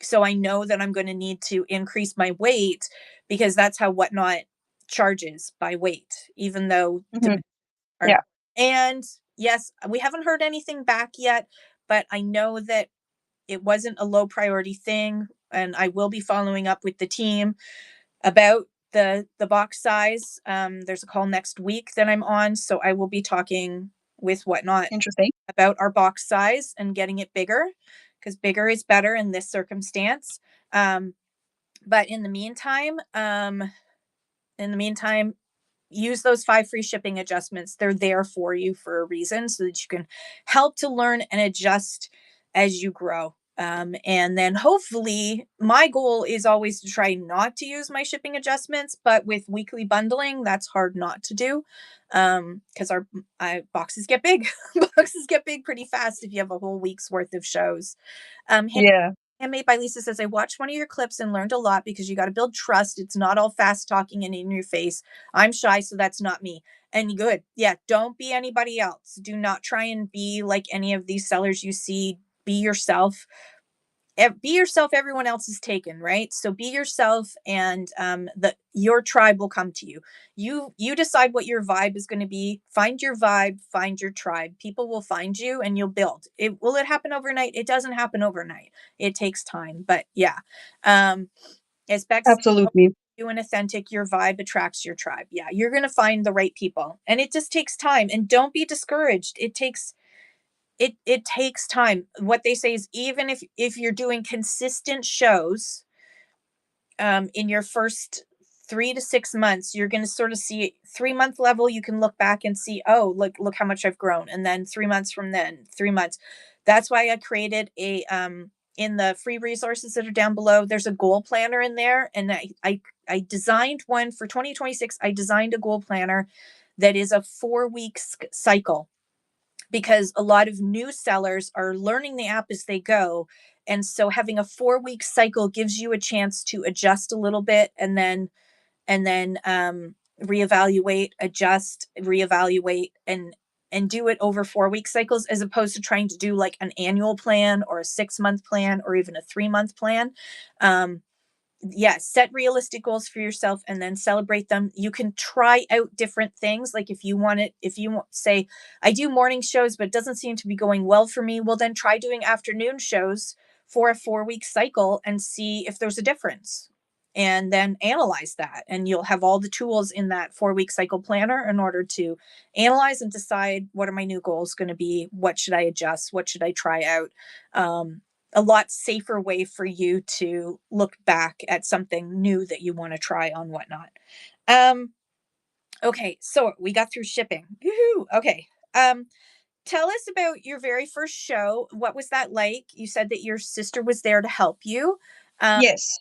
So I know that I'm going to need to increase my weight because that's how Whatnot charges, by weight, even though Hmm. are. Yeah. And yes, we haven't heard anything back yet, but I know that it wasn't a low priority thing, and I will be following up with the team about the box size. There's a call next week that I'm on, so I will be talking with Whatnot Interesting. about our box size and getting it bigger, because bigger is better in this circumstance. Um, but in the meantime, use those 5 free shipping adjustments. They're there for you for a reason, so that you can help to learn and adjust as you grow. And then hopefully, my goal is always to try not to use my shipping adjustments, but with weekly bundling, that's hard not to do, because our boxes get big. Boxes get big pretty fast if you have a whole week's worth of shows. Um, Yeah. Handmade by Lisa says, I watched one of your clips and learned a lot because you got to build trust. It's not all fast talking and in your face. I'm shy, so that's not me. And good. Yeah. Don't be anybody else. Do not try and be like any of these sellers you see. Be yourself. Be yourself. Everyone else is taken, right? So be yourself, and your tribe will come to you. You decide what your vibe is going to be. Find your vibe, find your tribe. People will find you and you'll build it. Will it happen overnight? It doesn't happen overnight. It takes time, but yeah. um as Bex said, Absolutely. you and authentic, your vibe attracts your tribe. Yeah, you're going to find the right people, and it just takes time. And don't be discouraged. It takes time. What they say is, even if you're doing consistent shows, in your first 3 to 6 months, you're going to sort of see 3 month level. You can look back and see, oh, look how much I've grown. And then 3 months from then, 3 months. That's why I created in the free resources that are down below, there's a goal planner in there. And I designed one for 2026. I designed a goal planner that is a 4 week cycle, because a lot of new sellers are learning the app as they go. And so having a 4 week cycle gives you a chance to adjust a little bit, and then reevaluate, adjust, reevaluate, and do it over 4 week cycles, as opposed to trying to do like an annual plan or a 6 month plan or even a 3 month plan. um, yeah, set realistic goals for yourself and then celebrate them. You can try out different things. Like if you want it, if you say, I do morning shows, but it doesn't seem to be going well for me, well, then try doing afternoon shows for a 4 week cycle and see if there's a difference. And then analyze that. And you'll have all the tools in that 4 week cycle planner in order to analyze and decide, what are my new goals going to be? What should I adjust? What should I try out? A lot safer way for you to look back at something new that you want to try on Whatnot. Um, okay, so we got through shipping. Woo-hoo. Okay. Tell us about your very first show. What was that like? You said that your sister was there to help you. Um, Yes.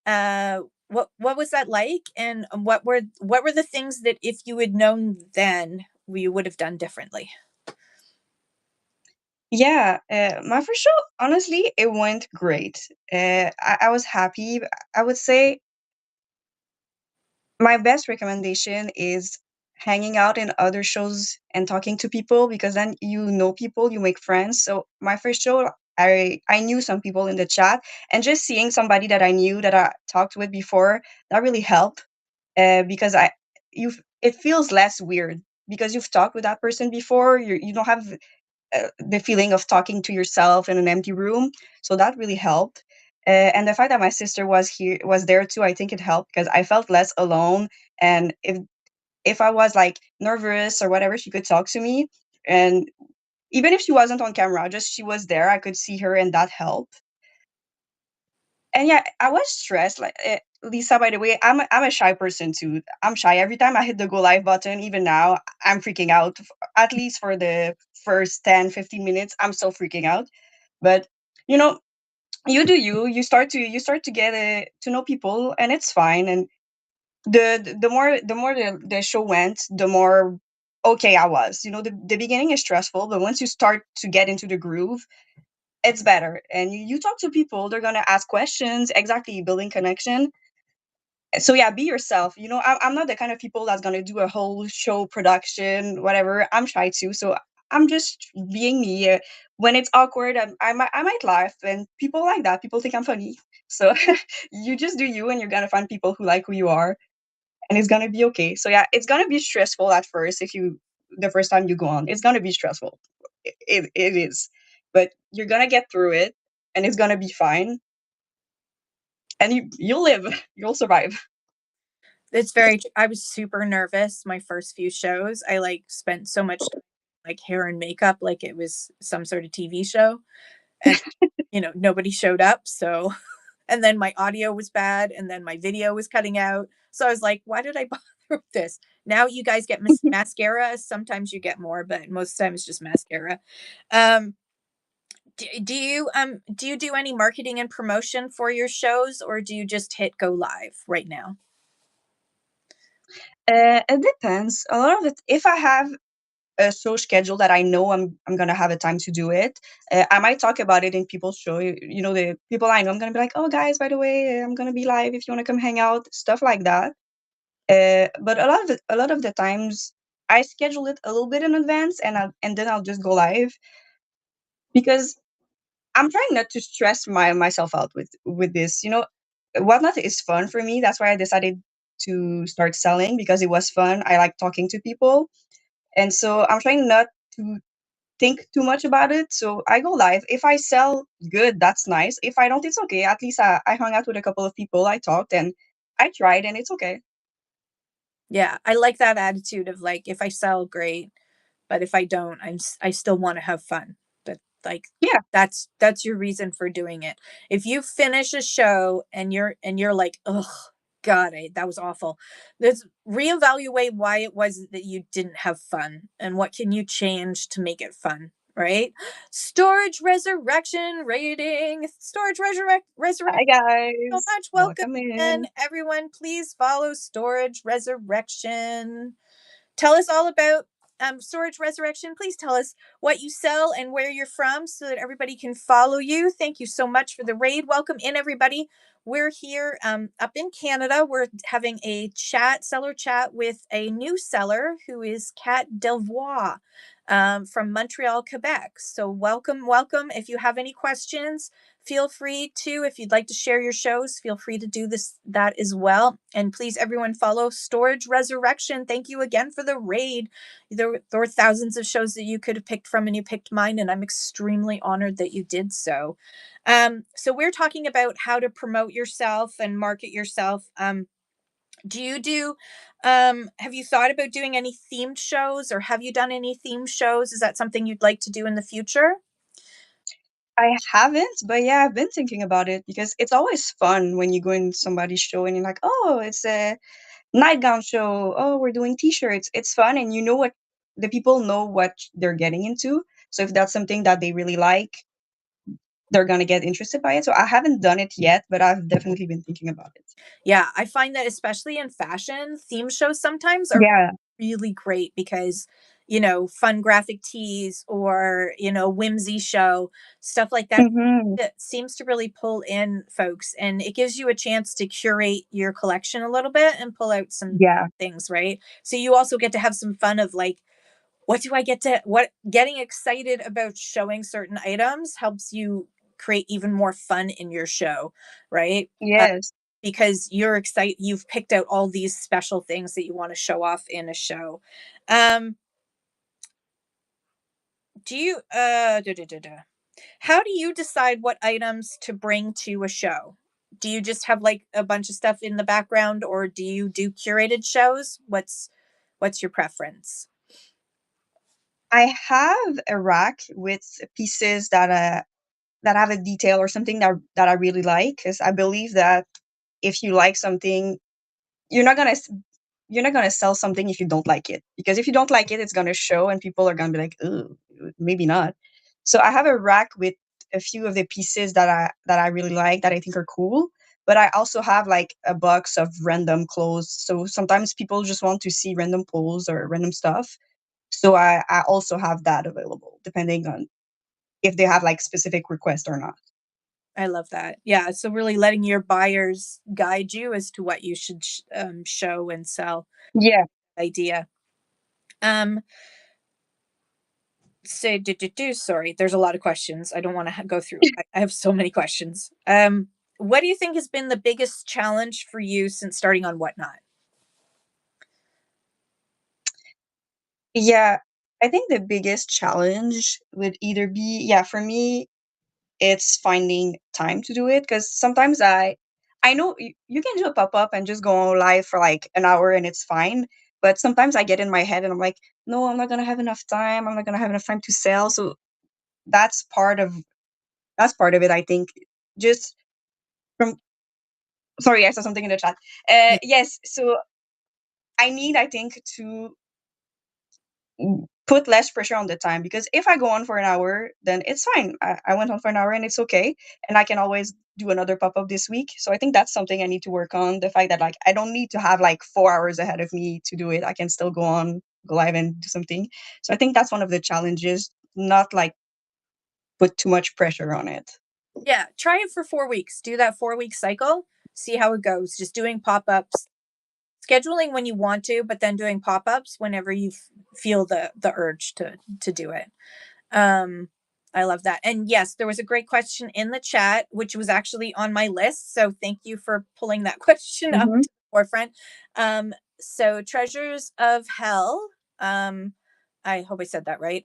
uh, what was that like, and what were the things that, if you had known then, you would have done differently? Yeah, my first show, honestly, it went great. I was happy. I would say my best recommendation is hanging out in other shows and talking to people, because then you know people, you make friends. So my first show, I knew some people in the chat, and just seeing somebody that I knew that I talked with before, that really helped. Because it feels less weird because you've talked with that person before. You don't have the feeling of talking to yourself in an empty room. So that really helped. And the fact that my sister was there too, I think it helped because I felt less alone. And if I was like nervous or whatever, she could talk to me. And even if she wasn't on camera, just she was there, I could see her, and that helped. And yeah, I was stressed. Like Lisa, by the way, I'm a shy person too. I'm shy. Every time I hit the go live button, even now, I'm freaking out. At least for the first 10, 15 minutes, I'm still freaking out. But you know, you do you. You start to get to know people, and it's fine. And the more the show went, the more okay I was. The beginning is stressful, but once you start to get into the groove, it's better. And you talk to people, they're gonna ask questions, exactly, building connection. So yeah, be yourself. I'm not the kind of people that's gonna do a whole show production, whatever. I'm shy too, so I'm just being me. When it's awkward, I might laugh, and people like that. People think I'm funny. So you just do you, and you're gonna find people who like who you are, and it's gonna be okay. So yeah, it's gonna be stressful at first. If you The first time you go on, it's gonna be stressful. It is, but you're gonna get through it, and it's gonna be fine. And you'll live. You'll survive. It's very I was super nervous my first few shows. I, like, spent so much time, like, hair and makeup like it was some sort of TV show, and, nobody showed up, so and then my audio was bad, and then my video was cutting out, so I was like, "Why did I bother with this?" Now you guys get mascara, sometimes you get more, but most of the time it's just mascara. Um, do you do any marketing and promotion for your shows, or do you just hit go live right now? It depends. A lot of it. If I have a show schedule that I know I'm gonna have a time to do it, I might talk about it in people's show. The people I know, I'm gonna be like, "Oh, guys, by the way, I'm gonna be live. If you wanna come hang out," stuff like that. But a lot of the times, I schedule it a little bit in advance, and then I'll just go live, because I'm trying not to stress myself out with this. Whatnot is fun for me. That's why I decided to start selling, because it was fun. I like talking to people, and so I'm trying not to think too much about it. So I go live. If I sell good, that's nice. If I don't, it's okay. At least I hung out with a couple of people. I talked and I tried, and it's okay. Yeah, I like that attitude of, like, if I sell, great, but if I don't, I still wanna have fun. That like, Yeah, that's your reason for doing it. If you finish a show and you're like, "Ugh, God, that was awful." Let's reevaluate why it was that you didn't have fun, and what can you change to make it fun, right? Storage Resurrection rating. Storage Resurrection hi so guys, much. Welcome welcome in, in. everyone. Please follow Storage Resurrection. Tell us all about Storage Resurrection. Please tell us what you sell and where you're from so that everybody can follow you. Thank you so much for the raid. Welcome in, everybody. We're here up in Canada. We're having a seller chat with a new seller who is Kat Delvoye from Montreal, Quebec. So welcome, welcome. If you have any questions, feel free to. If you'd like to share your shows, feel free to do that as well. And please, everyone, follow Storage Resurrection. Thank you again for the raid. There were thousands of shows that you could have picked from, and you picked mine, and I'm extremely honored that you did so. So we're talking about how to promote yourself and market yourself. Do you do have you thought about doing any themed shows, or have you done any themed shows? Is that something you'd like to do in the future? I haven't, but yeah, I've been thinking about it, because it's always fun when you go in somebody's show and you're like, "Oh, it's a nightgown show. Oh, we're doing t-shirts." It's fun, and what the people know what they're getting into. So if that's something that they really like, they're gonna get interested by it. So I haven't done it yet, but I've definitely been thinking about it. Yeah, I find that especially in fashion, theme shows sometimes are Yeah, really great because fun graphic tees or, whimsy show, stuff like that. Hmm. It seems to really pull in folks, and it gives you a chance to curate your collection a little bit and pull out some Yeah. things, right? So you also get to have some fun of like, what getting excited about showing certain items helps you create even more fun in your show, right? Yes. Because you're excited, you've picked out all these special things that you want to show off in a show. Um, do you How do you decide what items to bring to a show? Do you just have like a bunch of stuff in the background, or do you do curated shows? What's your preference? I have a rack with pieces that have a detail or something that I really like, because I believe that if you like something, you're not gonna s- you're not gonna sell something if you don't like it. Because if you don't like it, it's gonna show, and people are gonna be like, "Ooh, maybe not." So I have a rack with a few of the pieces that I really like, that I think are cool. But I also have like a box of random clothes. So sometimes people just want to see random clothes or random stuff. So I also have that available depending on if they have like specific requests or not. I love that. Yeah, so really letting your buyers guide you as to what you should show and sell. Yeah. Idea. Um, say do. Sorry, there's a lot of questions. I don't want to go through. I have so many questions. What do you think has been the biggest challenge for you since starting on Whatnot? Yeah. I think the biggest challenge would either be, yeah, for me, it's finding time to do it, because sometimes I know you can do a pop-up and just go live for like an hour and it's fine. But sometimes I get in my head and I'm like, no, I'm not gonna have enough time. I'm not gonna have enough time to sell. So that's part of that's part of it, I think. Just from Sorry, I saw something in the chat. Yeah, Yes, so I think, to put less pressure on the time, because if I go on for an hour, then it's fine. I went on for an hour and it's okay. And I can always do another pop up this week. So I think that's something I need to work on. The fact that like I don't need to have like 4 hours ahead of me to do it. I can still go live and do something. So I think that's one of the challenges, not like put too much pressure on it. yeah. Try it for 4 weeks. Do that 4 week cycle. See how it goes. Just doing pop ups, scheduling when you want to, but then doing pop ups whenever you feel the urge to do it. Um, I love that. And yes, there was a great question in the chat, which was actually on my list. So thank you for pulling that question up Hmm. to the forefront. So Treasures of Hell, um, I hope I said that right,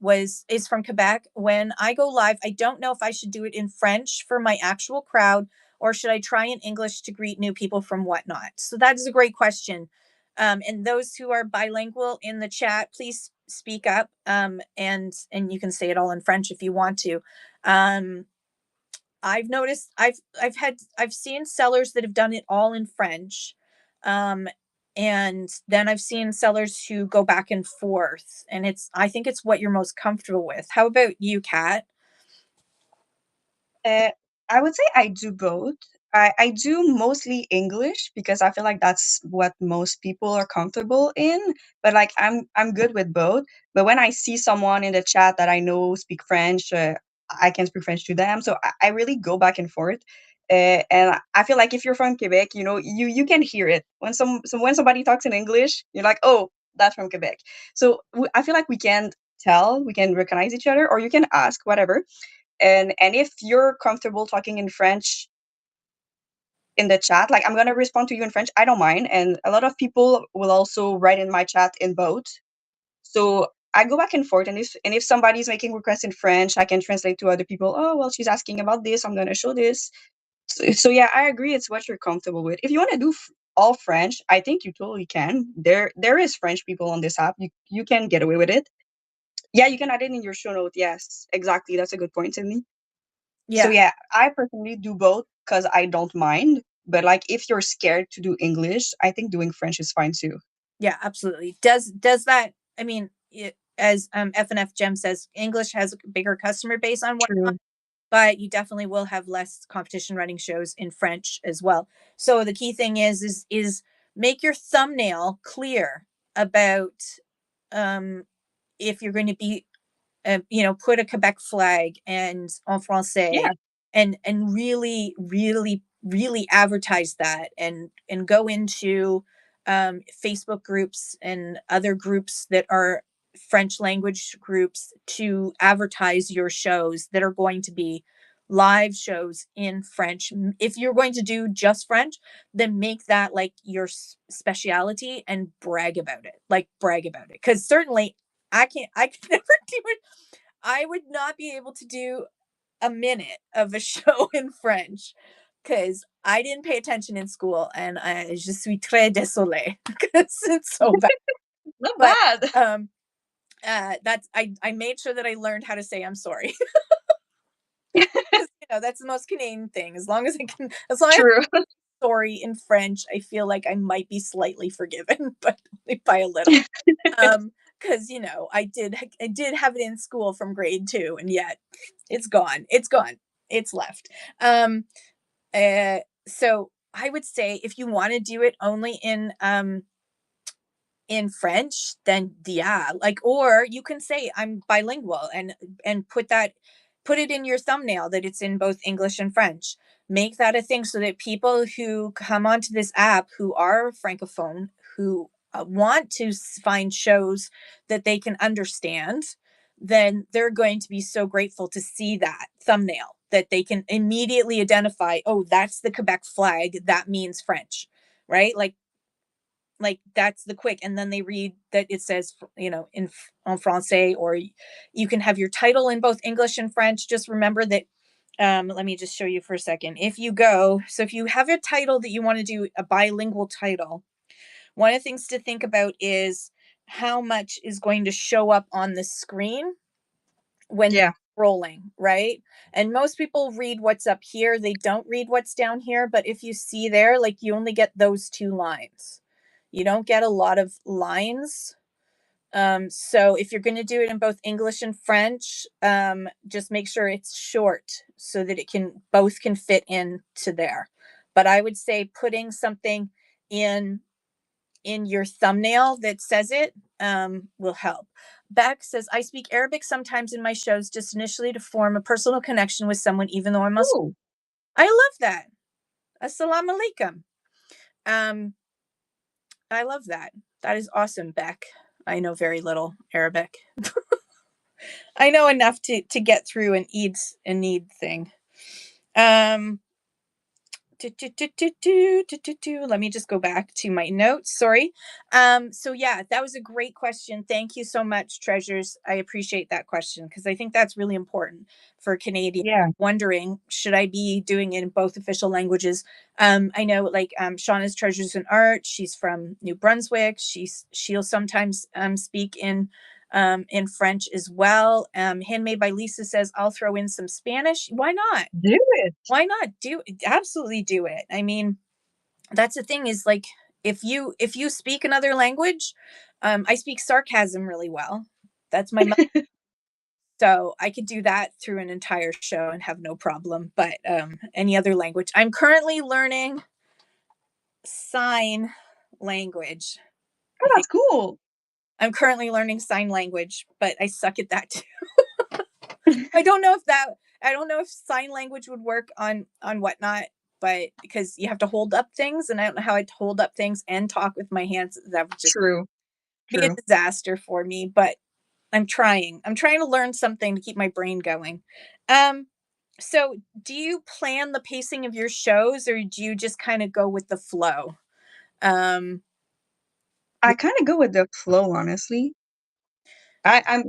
is from Quebec. When I go live, I don't know if I should do it in French for my actual crowd, or should I try in English to greet new people from Whatnot? So that is a great question. And those who are bilingual in the chat, please speak up. And you can say it all in French if you want to. Um, I've noticed I've seen sellers that have done it all in French. Um, and then I've seen sellers who go back and forth, and I think it's what you're most comfortable with. How about you, Kat? Uh, I would say I do both. I do mostly English because I feel like that's what most people are comfortable in. But like I'm good with both. But when I see someone in the chat that I know speak French, I can speak French to them. So I really go back and forth. And I feel like if you're from Quebec, you can hear it when somebody talks in English. You're like, oh, that's from Quebec. So I feel like we can tell, we can recognize each other, or you can ask whatever. And if you're comfortable talking in French in the chat, like I'm gonna respond to you in French, I don't mind. And a lot of people will also write in my chat in both. So I go back and forth, and if somebody's making requests in French, I can translate to other people. Oh well, she's asking about this. I'm gonna show this. So yeah, I agree. It's what you're comfortable with. If you want to do all French, I think you totally can. There is French people on this app. You can get away with it. Yeah, you can add it in your show note. Yes, exactly. That's a good point, Sydney. So Yeah, yeah, I personally do both because I don't mind. But like if you're scared to do English, I think doing French is fine too. yeah, absolutely. Does that? I mean, as FNF Gem says, English has a bigger customer base on Whatnot, True. but you definitely will have less competition running shows in French as well. So the key thing is make your thumbnail clear about um if you're going to be, put a Quebec flag and en français, Yeah. and really, really, really advertise that, and go into Facebook groups and other groups that are French language groups to advertise your shows that are going to be live shows in French. If you're going to do just French, then make that like your speciality and brag about it. Like brag about it. Because certainly I could never do it. I would not be able to do a minute of a show in French because I didn't pay attention in school, and je suis très désolée because it's so bad. Not But bad. that's I made sure that I learned how to say I'm sorry. That's the most Canadian thing. As long as I can, as long as True. I'm sorry in French, I feel like I might be slightly forgiven, but only by a little. Because I did have it in school from grade 2, and yet it's gone. It's gone. It's left. Um, so I would say if you want to do it only in French, then yeah, like, or you can say I'm bilingual, and put it in your thumbnail that it's in both English and French. Make that a thing so that people who come onto this app who are francophone, who want to find shows that they can understand, then they're going to be so grateful to see that thumbnail that they can immediately identify, oh, that's the Quebec flag, that means French, right? Like that's the quick, and then they read that it says, in en français, or you can have your title in both English and French. Just remember that, let me just show you for a second. If you have a title that you want to do a bilingual title, one of the things to think about is how much is going to show up on the screen when Yeah. rolling, right? And most people read what's up here. They don't read what's down here. But if you see there, like, you only get those 2 lines. You don't get a lot of lines. So if you're going to do it in both English and French, just make sure it's short so that both can fit into there. But I would say putting something in your thumbnail that says it, will help. Beck says, I speak Arabic sometimes in my shows, just initially to form a personal connection with someone, even though I'm Muslim. Ooh. I love that. Assalamu alaikum. Um, I love that. That is awesome, Beck. I know very little Arabic. I know enough to get through an Eid thing. Um, Let me just go back to my notes. Sorry. So yeah, that was a great question. Thank you so much, Treasures. I appreciate that question because I think that's really important for Canadians Yeah. wondering, should I be doing it in both official languages? I know, like, Shauna's Treasures in Art. She's from New Brunswick. She'll sometimes speak in French as well. Handmade by Lisa says, I'll throw in some Spanish. Why not? Do it. Why not absolutely do it? I mean, that's the thing, is like, if you speak another language, I speak sarcasm really well. That's my so I could do that through an entire show and have no problem. But any other language, I'm currently learning sign language. Oh, I think that's cool. I'm currently learning sign language, but I suck at that too. I don't know if sign language would work on Whatnot, but because you have to hold up things, and I don't know how I'd hold up things and talk with my hands. That would just True. be a True. disaster for me. But I'm trying. I'm trying to learn something to keep my brain going. Um, so do you plan the pacing of your shows, or do you just kind of go with the flow? Um, I kind of go with the flow, honestly. I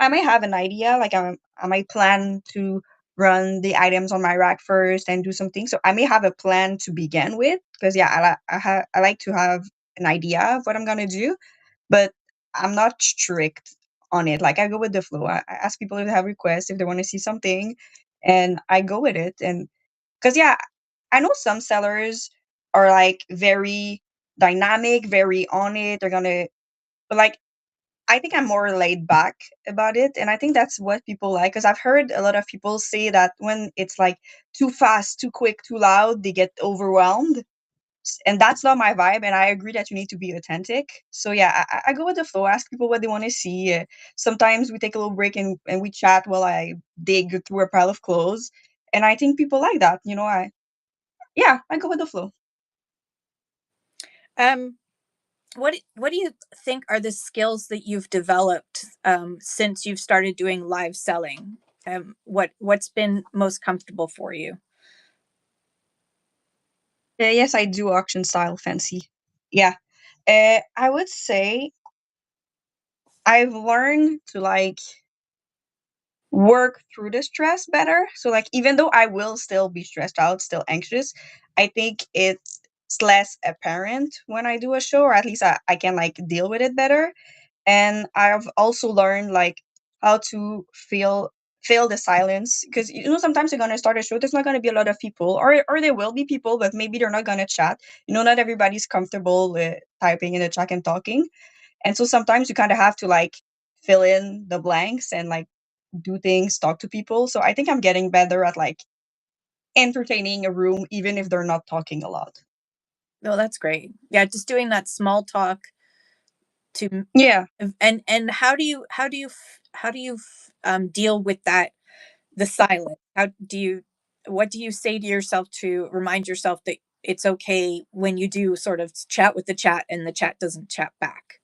might have an idea, like I might plan to run the items on my rack first and do something. So I may have a plan to begin with, because yeah, I like to have an idea of what I'm gonna do, but I'm not strict on it. Like I go with the flow. I ask people if they have requests, if they want to see something, and I go with it. And because yeah, I know some sellers are like very dynamic, very on it. They're gonna, but like I think I'm more laid back about it, and I think that's what people like. Because I've heard a lot of people say that when it's like too fast, too quick, too loud, they get overwhelmed. and that's not my vibe. And I agree that you need to be authentic. So yeah, I go with the flow, ask people what they want to see. Sometimes we take a little break and we chat while I dig through a pile of clothes, and I think people like that. I yeah, I go with the flow. Um, what do you think are the skills that you've developed since you've started doing live selling? What's been most comfortable for you? Yes, I do auction style fancy. Yeah, I would say I've learned to like work through the stress better. So like even though I will still be stressed out, still anxious, I think it's less apparent when I do a show, or at least I can like deal with it better. And I've also learned like how to feel the silence, because sometimes you're gonna start a show, there's not gonna be a lot of people, or there will be people, but maybe they're not gonna chat. Not everybody's comfortable with typing in the chat and talking, and so sometimes you kind of have to like fill in the blanks and like do things, talk to people. So I think I'm getting better at like entertaining a room even if they're not talking a lot. Oh, that's great. Yeah, just doing that small talk to Yeah. and how do you deal with that, the silence? How do you what do you say to yourself to remind yourself that it's okay when you do sort of chat with the chat and the chat doesn't chat back?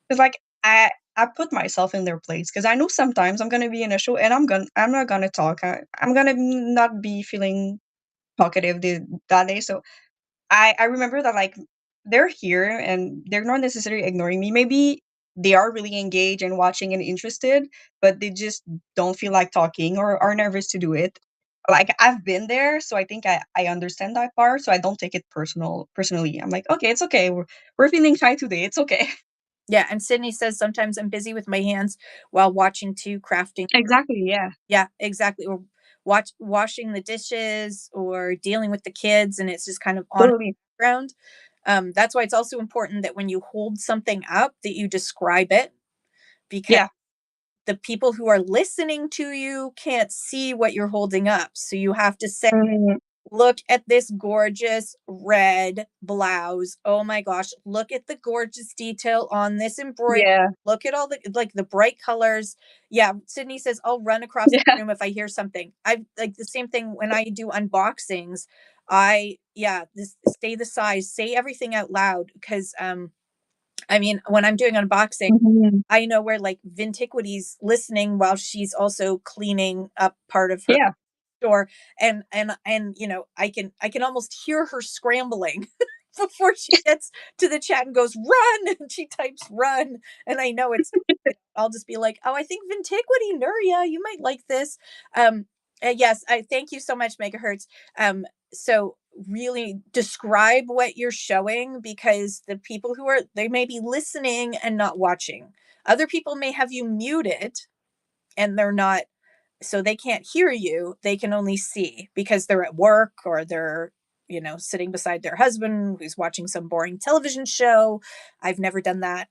Because like I put myself in their place, because I know sometimes I'm gonna be in a show and I'm not gonna talk. I'm gonna not be feeling talkative that day. So I remember that like they're here and they're not necessarily ignoring me. Maybe they are really engaged and watching and interested, but they just don't feel like talking or are nervous to do it. Like I've been there, so I think I understand that part. So I don't take it personally. I'm like, okay, it's okay. We're feeling shy today. It's okay. Yeah, and Sydney says sometimes I'm busy with my hands while watching too, crafting. Exactly. Yeah. Yeah, exactly. Or washing the dishes or dealing with the kids, and it's just kind of on Totally. background. That's why it's also important that when you hold something up, that you describe it, because Yeah. the people who are listening to you can't see what you're holding up. So you have to say, Mhm. look at this gorgeous red blouse. Oh my gosh, look at the gorgeous detail on this embroidery. Yeah. Look at all the like the bright colors. Yeah, Sydney says I'll run across Yeah. the room if I hear something. I like the same thing when I do unboxings. I yeah, this say the size, say everything out loud because I mean, when I'm doing unboxing, Mhm. I know where like Vintiquity's listening while she's also cleaning up part of her Yeah. door, and I can almost hear her scrambling before she gets to the chat and goes run, and she types run, and I know it's I'll just be like, oh, I think Vintiquity, Nuria, you might like this. Yes, I thank you so much, Megahertz. So really describe what you're showing, because the people who are they may be listening and not watching. Other people may have you muted and they're not, so they can't hear you, they can only see because they're at work or they're sitting beside their husband who's watching some boring television show. I've never done that.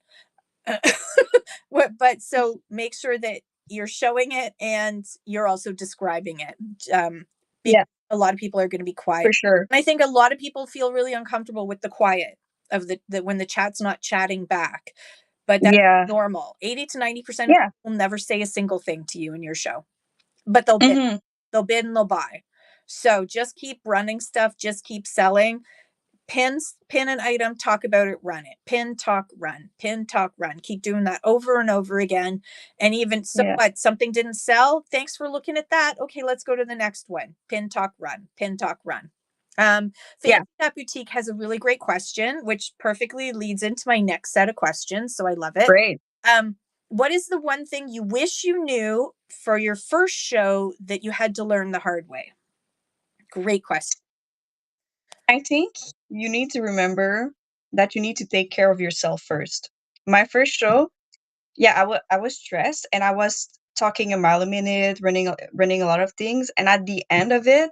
But so make sure that you're showing it and you're also describing it, because Yeah. a lot of people are going to be For quiet, sure. and I think a lot of people feel really uncomfortable with the quiet of the when the chat's not chatting back, but that's Yeah. normal. 80 to 90% of Yeah. people will never say a single thing to you in your show, but they'll bid. Mhm. They'll bid and they'll buy. So just keep running stuff, just keep selling. Pin an item, talk about it, run it. Pin, talk, run. Pin, talk, run. Keep doing that over and over again. And even so Yeah. what, something didn't sell? Thanks for looking at that. Okay, let's go to the next one. Pin, talk, run. Pin, talk, run. Fancy Yeah. Chat Boutique has a really great question, which perfectly leads into my next set of questions. So I love it. Great. Um, what is the one thing you wish you knew for your first show that you had to learn the hard way? Great question. I think you need to remember that you need to take care of yourself first. My first show, yeah, I was stressed and I was talking a mile a minute, running a lot of things, and at the end of it,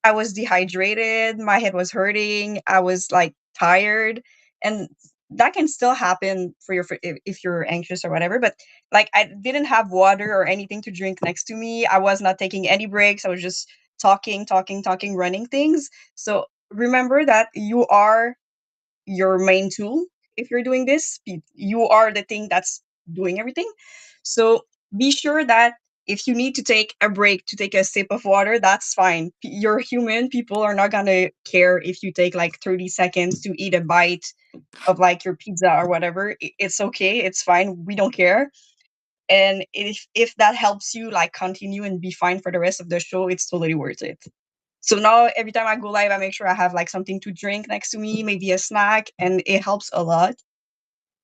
I was dehydrated, my head was hurting, I was like tired, and that can still happen for if you're anxious or whatever. But like I didn't have water or anything to drink next to me. I was not taking any breaks. I was just talking, talking, talking, running things. So remember that you are your main tool. If you're doing this, you are the thing that's doing everything. So be sure that if you need to take a break to take a sip of water, that's fine. You're human. People are not gonna care if you take like 30 seconds to eat a bite of like your pizza or whatever. It's okay. It's fine. We don't care. And if that helps you like continue and be fine for the rest of the show, it's totally worth it. So now every time I go live, I make sure I have like something to drink next to me, maybe a snack, and it helps a lot.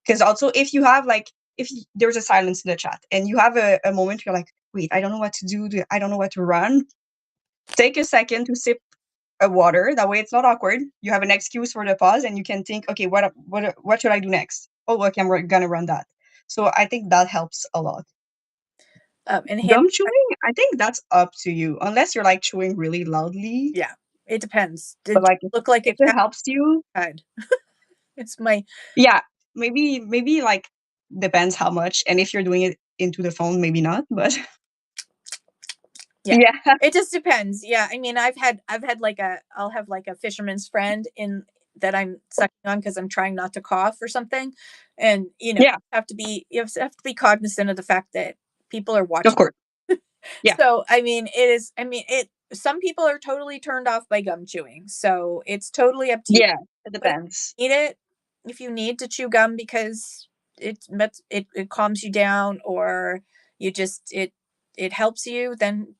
Because also, if you have like, there's a silence in the chat and you have a moment, you're like, wait, I don't know what to do, I don't know what to run. Take a second to sip a water. That way, it's not awkward. You have an excuse for the pause, and you can think, okay, what should I do next? Oh, okay, gonna run that. So I think that helps a lot. And Gum chewing, I think that's up to you, unless you're like chewing really loudly. yeah, it depends. But Did like, you look like a if it cat? helps you, It's my yeah, maybe like depends how much, and if you're doing it into the phone, maybe not. But yeah. yeah, It just depends. Yeah, I mean, I'll have like a fisherman's friend in that I'm sucking on because I'm trying not to cough or something, and yeah, you have to be cognizant of the fact that people are of watching. course, yeah, So I mean, it is. I mean, it. Some people are totally turned off by gum chewing, so it's totally up to you. yeah, it But depends. if you need to chew gum because it calms you down, or you just it helps you, then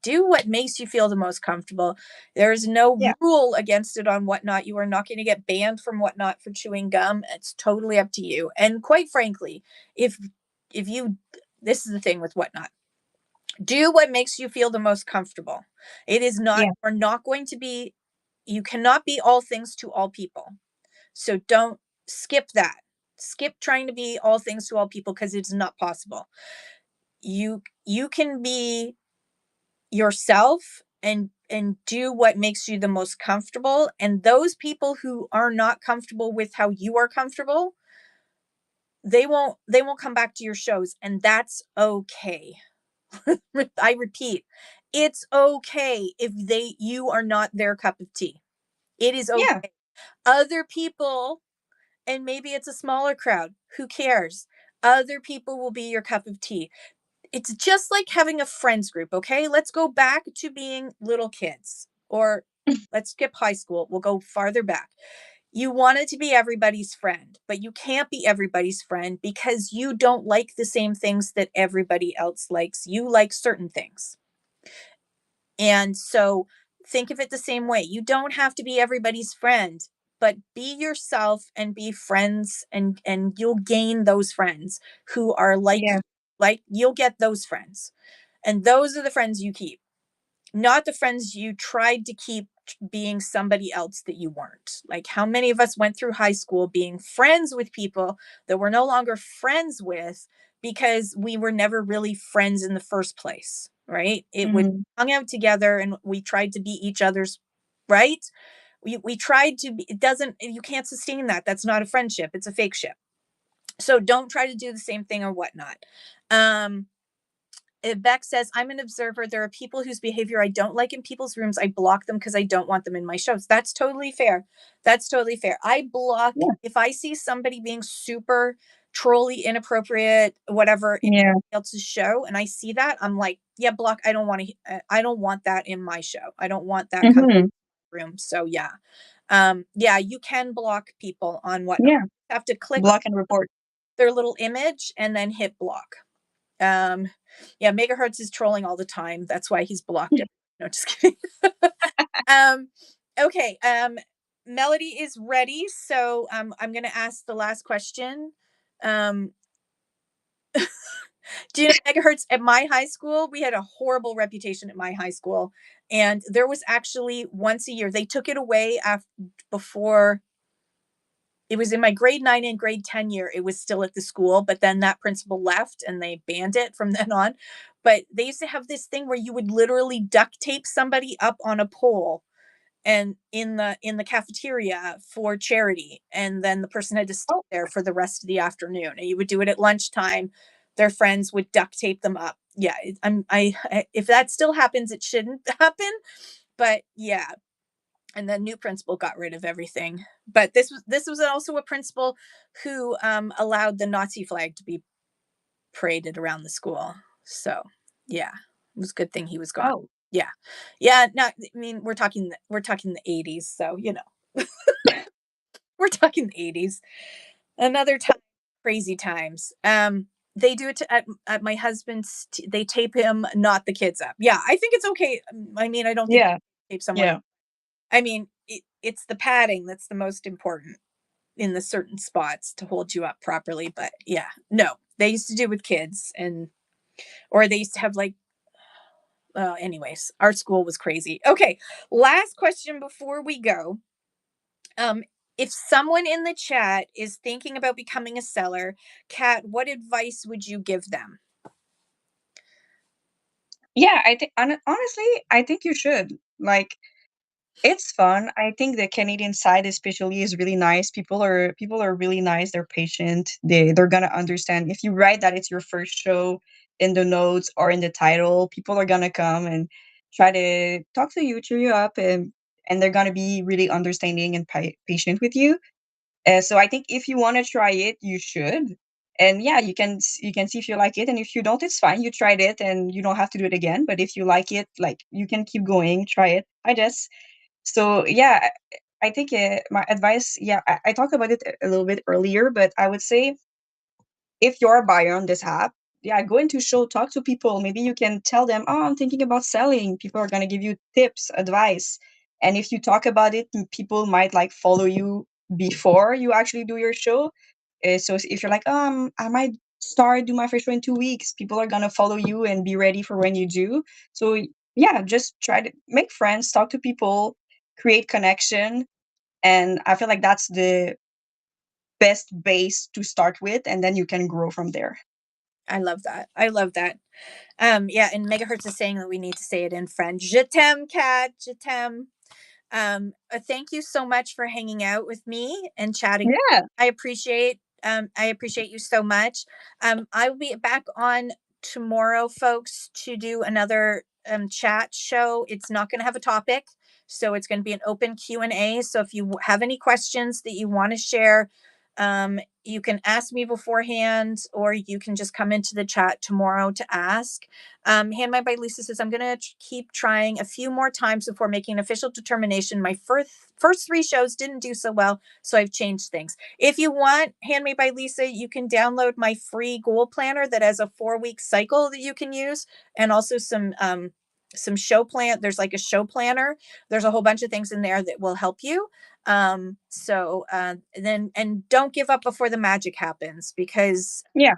do what makes you feel the most comfortable. There's no Yeah, rule against it on Whatnot. You are not going to get banned from Whatnot for chewing gum. It's totally up to you. And quite frankly, if if you this is the thing with Whatnot, do what makes you feel the most comfortable. It is not, yeah, we're not going to be, you cannot be all things to all people. So don't skip that. Skip trying to be all things to all people because it's not possible. You can be yourself and do what makes you the most comfortable, and those people who are not comfortable with how you are comfortable, they won't come back to your shows, and that's okay. I repeat, it's okay if you are not their cup of tea. It is yeah, okay. Other people, and maybe it's a smaller crowd, who cares? Other people will be your cup of tea. It's just like having a friends group, okay? Let's go back to being little kids, or let's skip high school. We'll go farther back. You wanted to be everybody's friend, but you can't be everybody's friend because you don't like the same things that everybody else likes. You like certain things. And so think of it the same way. You don't have to be everybody's friend, but be yourself and be friends, and you'll gain those friends who are yeah, like you'll get those friends. And those are the friends you keep, not the friends you tried to keep being somebody else that you weren't. Like, how many of us went through high school being friends with people that we're no longer friends with because we were never really friends in the first place, right? It was hmm, hung out together and we tried to be each other's, right? We tried to be, it doesn't, you can't sustain that. That's not a friendship, it's a fake ship. So don't try to do the same thing or whatnot. Um, Beck says, I'm an observer. There are people whose behavior I don't like in people's rooms. I block them because I don't want them in my shows. That's totally fair. That's totally fair. I block, yeah, if I see somebody being super trolly, inappropriate, whatever, in yeah, somebody else's show, and I see that, I'm like, yeah, block. I don't want to, I don't want that in my show. I don't want that coming hmm, in the room. So yeah. Yeah, you can block people on Whatnot. yeah. You have to click Block and report. their little image and then hit block. Um, yeah, Megahertz is trolling all the time. That's why he's blocked it. No, just kidding. um, okay. Melody is ready, so I'm gonna ask the last question. Um, do you know Megahertz? At my high school, we had a horrible reputation at my high school, and there was actually once a year they took it away after before it was in my grade 9 and grade 10 year. It was still at the school, but then that principal left and they banned it from then on. But they used to have this thing where you would literally duct tape somebody up on a pole and in the cafeteria for charity, and then the person had to stay Oh, there for the rest of the afternoon, and you would do it at lunchtime. Their friends would duct tape them up. Yeah, if that still happens, it shouldn't happen, but yeah. And the new principal got rid of everything. But this was also a principal who allowed the Nazi flag to be paraded around the school. So yeah, it was a good thing he was gone. Oh, Yeah, yeah. No, I mean we're talking the 80s, so we're talking the 80s. Another time, crazy times. They do it at my husband's. They tape him, not the kids up. Yeah, I think it's okay. I mean, I don't think yeah, you tape someone. yeah. I mean, it's the padding that's the most important in the certain spots to hold you up properly. But yeah, no, they used to do with kids, and or they used to have like. Anyways, our school was crazy. Okay, last question before we go. Um, if someone in the chat is thinking about becoming a seller, Kat, what advice would you give them? Yeah, I think honestly, I think you should. Like, it's fun. I think the Canadian side especially is really nice. People are really nice. They're patient. They're gonna understand. If you write that it's your first show in the notes or in the title, people are gonna come and try to talk to you, cheer you up, and they're gonna be really understanding and patient with you. So I think if you want to try it, you should. And yeah, you can see if you like it, and if you don't, it's fine. You tried it, and you don't have to do it again. But if you like it, like you can keep going, try it. I guess. So yeah, I think my advice. Yeah, I talked about it a little bit earlier, but I would say if you're a buyer on this app, yeah, go into show, talk to people. Maybe you can tell them, "Oh, I'm thinking about selling." People are gonna give you tips, advice, and if you talk about it, people might like follow you before you actually do your show. So if you're like, I might do my first show in 2 weeks, people are gonna follow you and be ready for when you do. So yeah, just try to make friends, talk to people, create connection, and I feel like that's the best base to start with, and then you can grow from there. I love that. I love that. Yeah, and Megahertz is saying that we need to say it in French. Je t'aime, Kat. Je t'aime. Thank you so much for hanging out with me and chatting. Yeah. I appreciate you so much. I will be back on tomorrow, folks, to do another chat show. It's not going to have a topic, so it's going to be an open Q&A. So if you have any questions that you want to share, you can ask me beforehand, or you can just come into the chat tomorrow to ask. Handmade by Lisa says, I'm going to keep trying a few more times before making an official determination. My first 3 shows didn't do so well, so I've changed things. If you want Handmade by Lisa, you can download my free goal planner that has a 4-week cycle that you can use, and also some show plan. There's like a show planner. There's a whole bunch of things in there that will help you. And don't give up before the magic happens, because Yeah.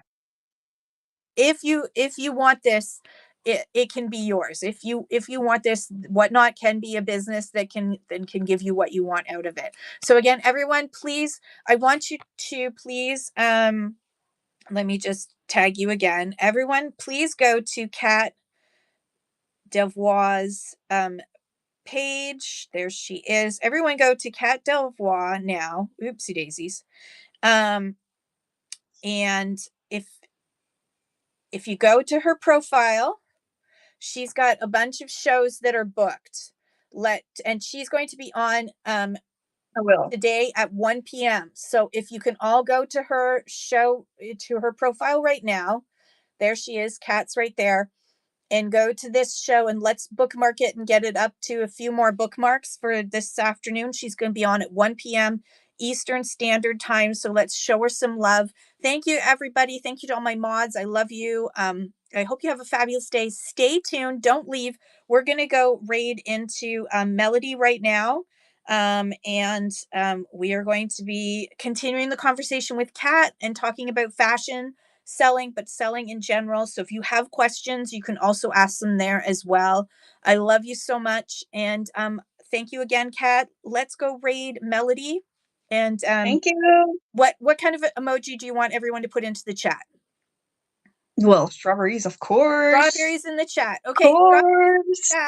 if you want this, it can be yours. If you want this, Whatnot can be a business that can give you what you want out of it. So again, everyone, please, I want you to please, let me just tag you again. Everyone, please go to Kat Delvoye's page. There she is. Everyone go to Kat Delvoye now. Oopsie daisies. Um, and if you go to her profile, she's got a bunch of shows that are booked. And she's going to be on I will. today at 1 p.m. So if you can all go to her show, to her profile right now, there she is. Kat's right there. And go to this show, and let's bookmark it and get it up to a few more bookmarks for this afternoon. She's going to be on at 1 p.m. Eastern Standard Time. So let's show her some love. Thank you, everybody. Thank you to all my mods. I love you. I hope you have a fabulous day. Stay tuned. Don't leave. We're going to go raid into Melody right now. And we are going to be continuing the conversation with Kat and talking about fashion selling, but selling in general. So if you have questions, you can also ask them there as well. I love you so much. And thank you again, Kat. Let's go raid Melody. And Thank you. what kind of emoji do you want everyone to put into the chat? Well, strawberries, of course. Strawberries in the chat. Of Okay, course. chat.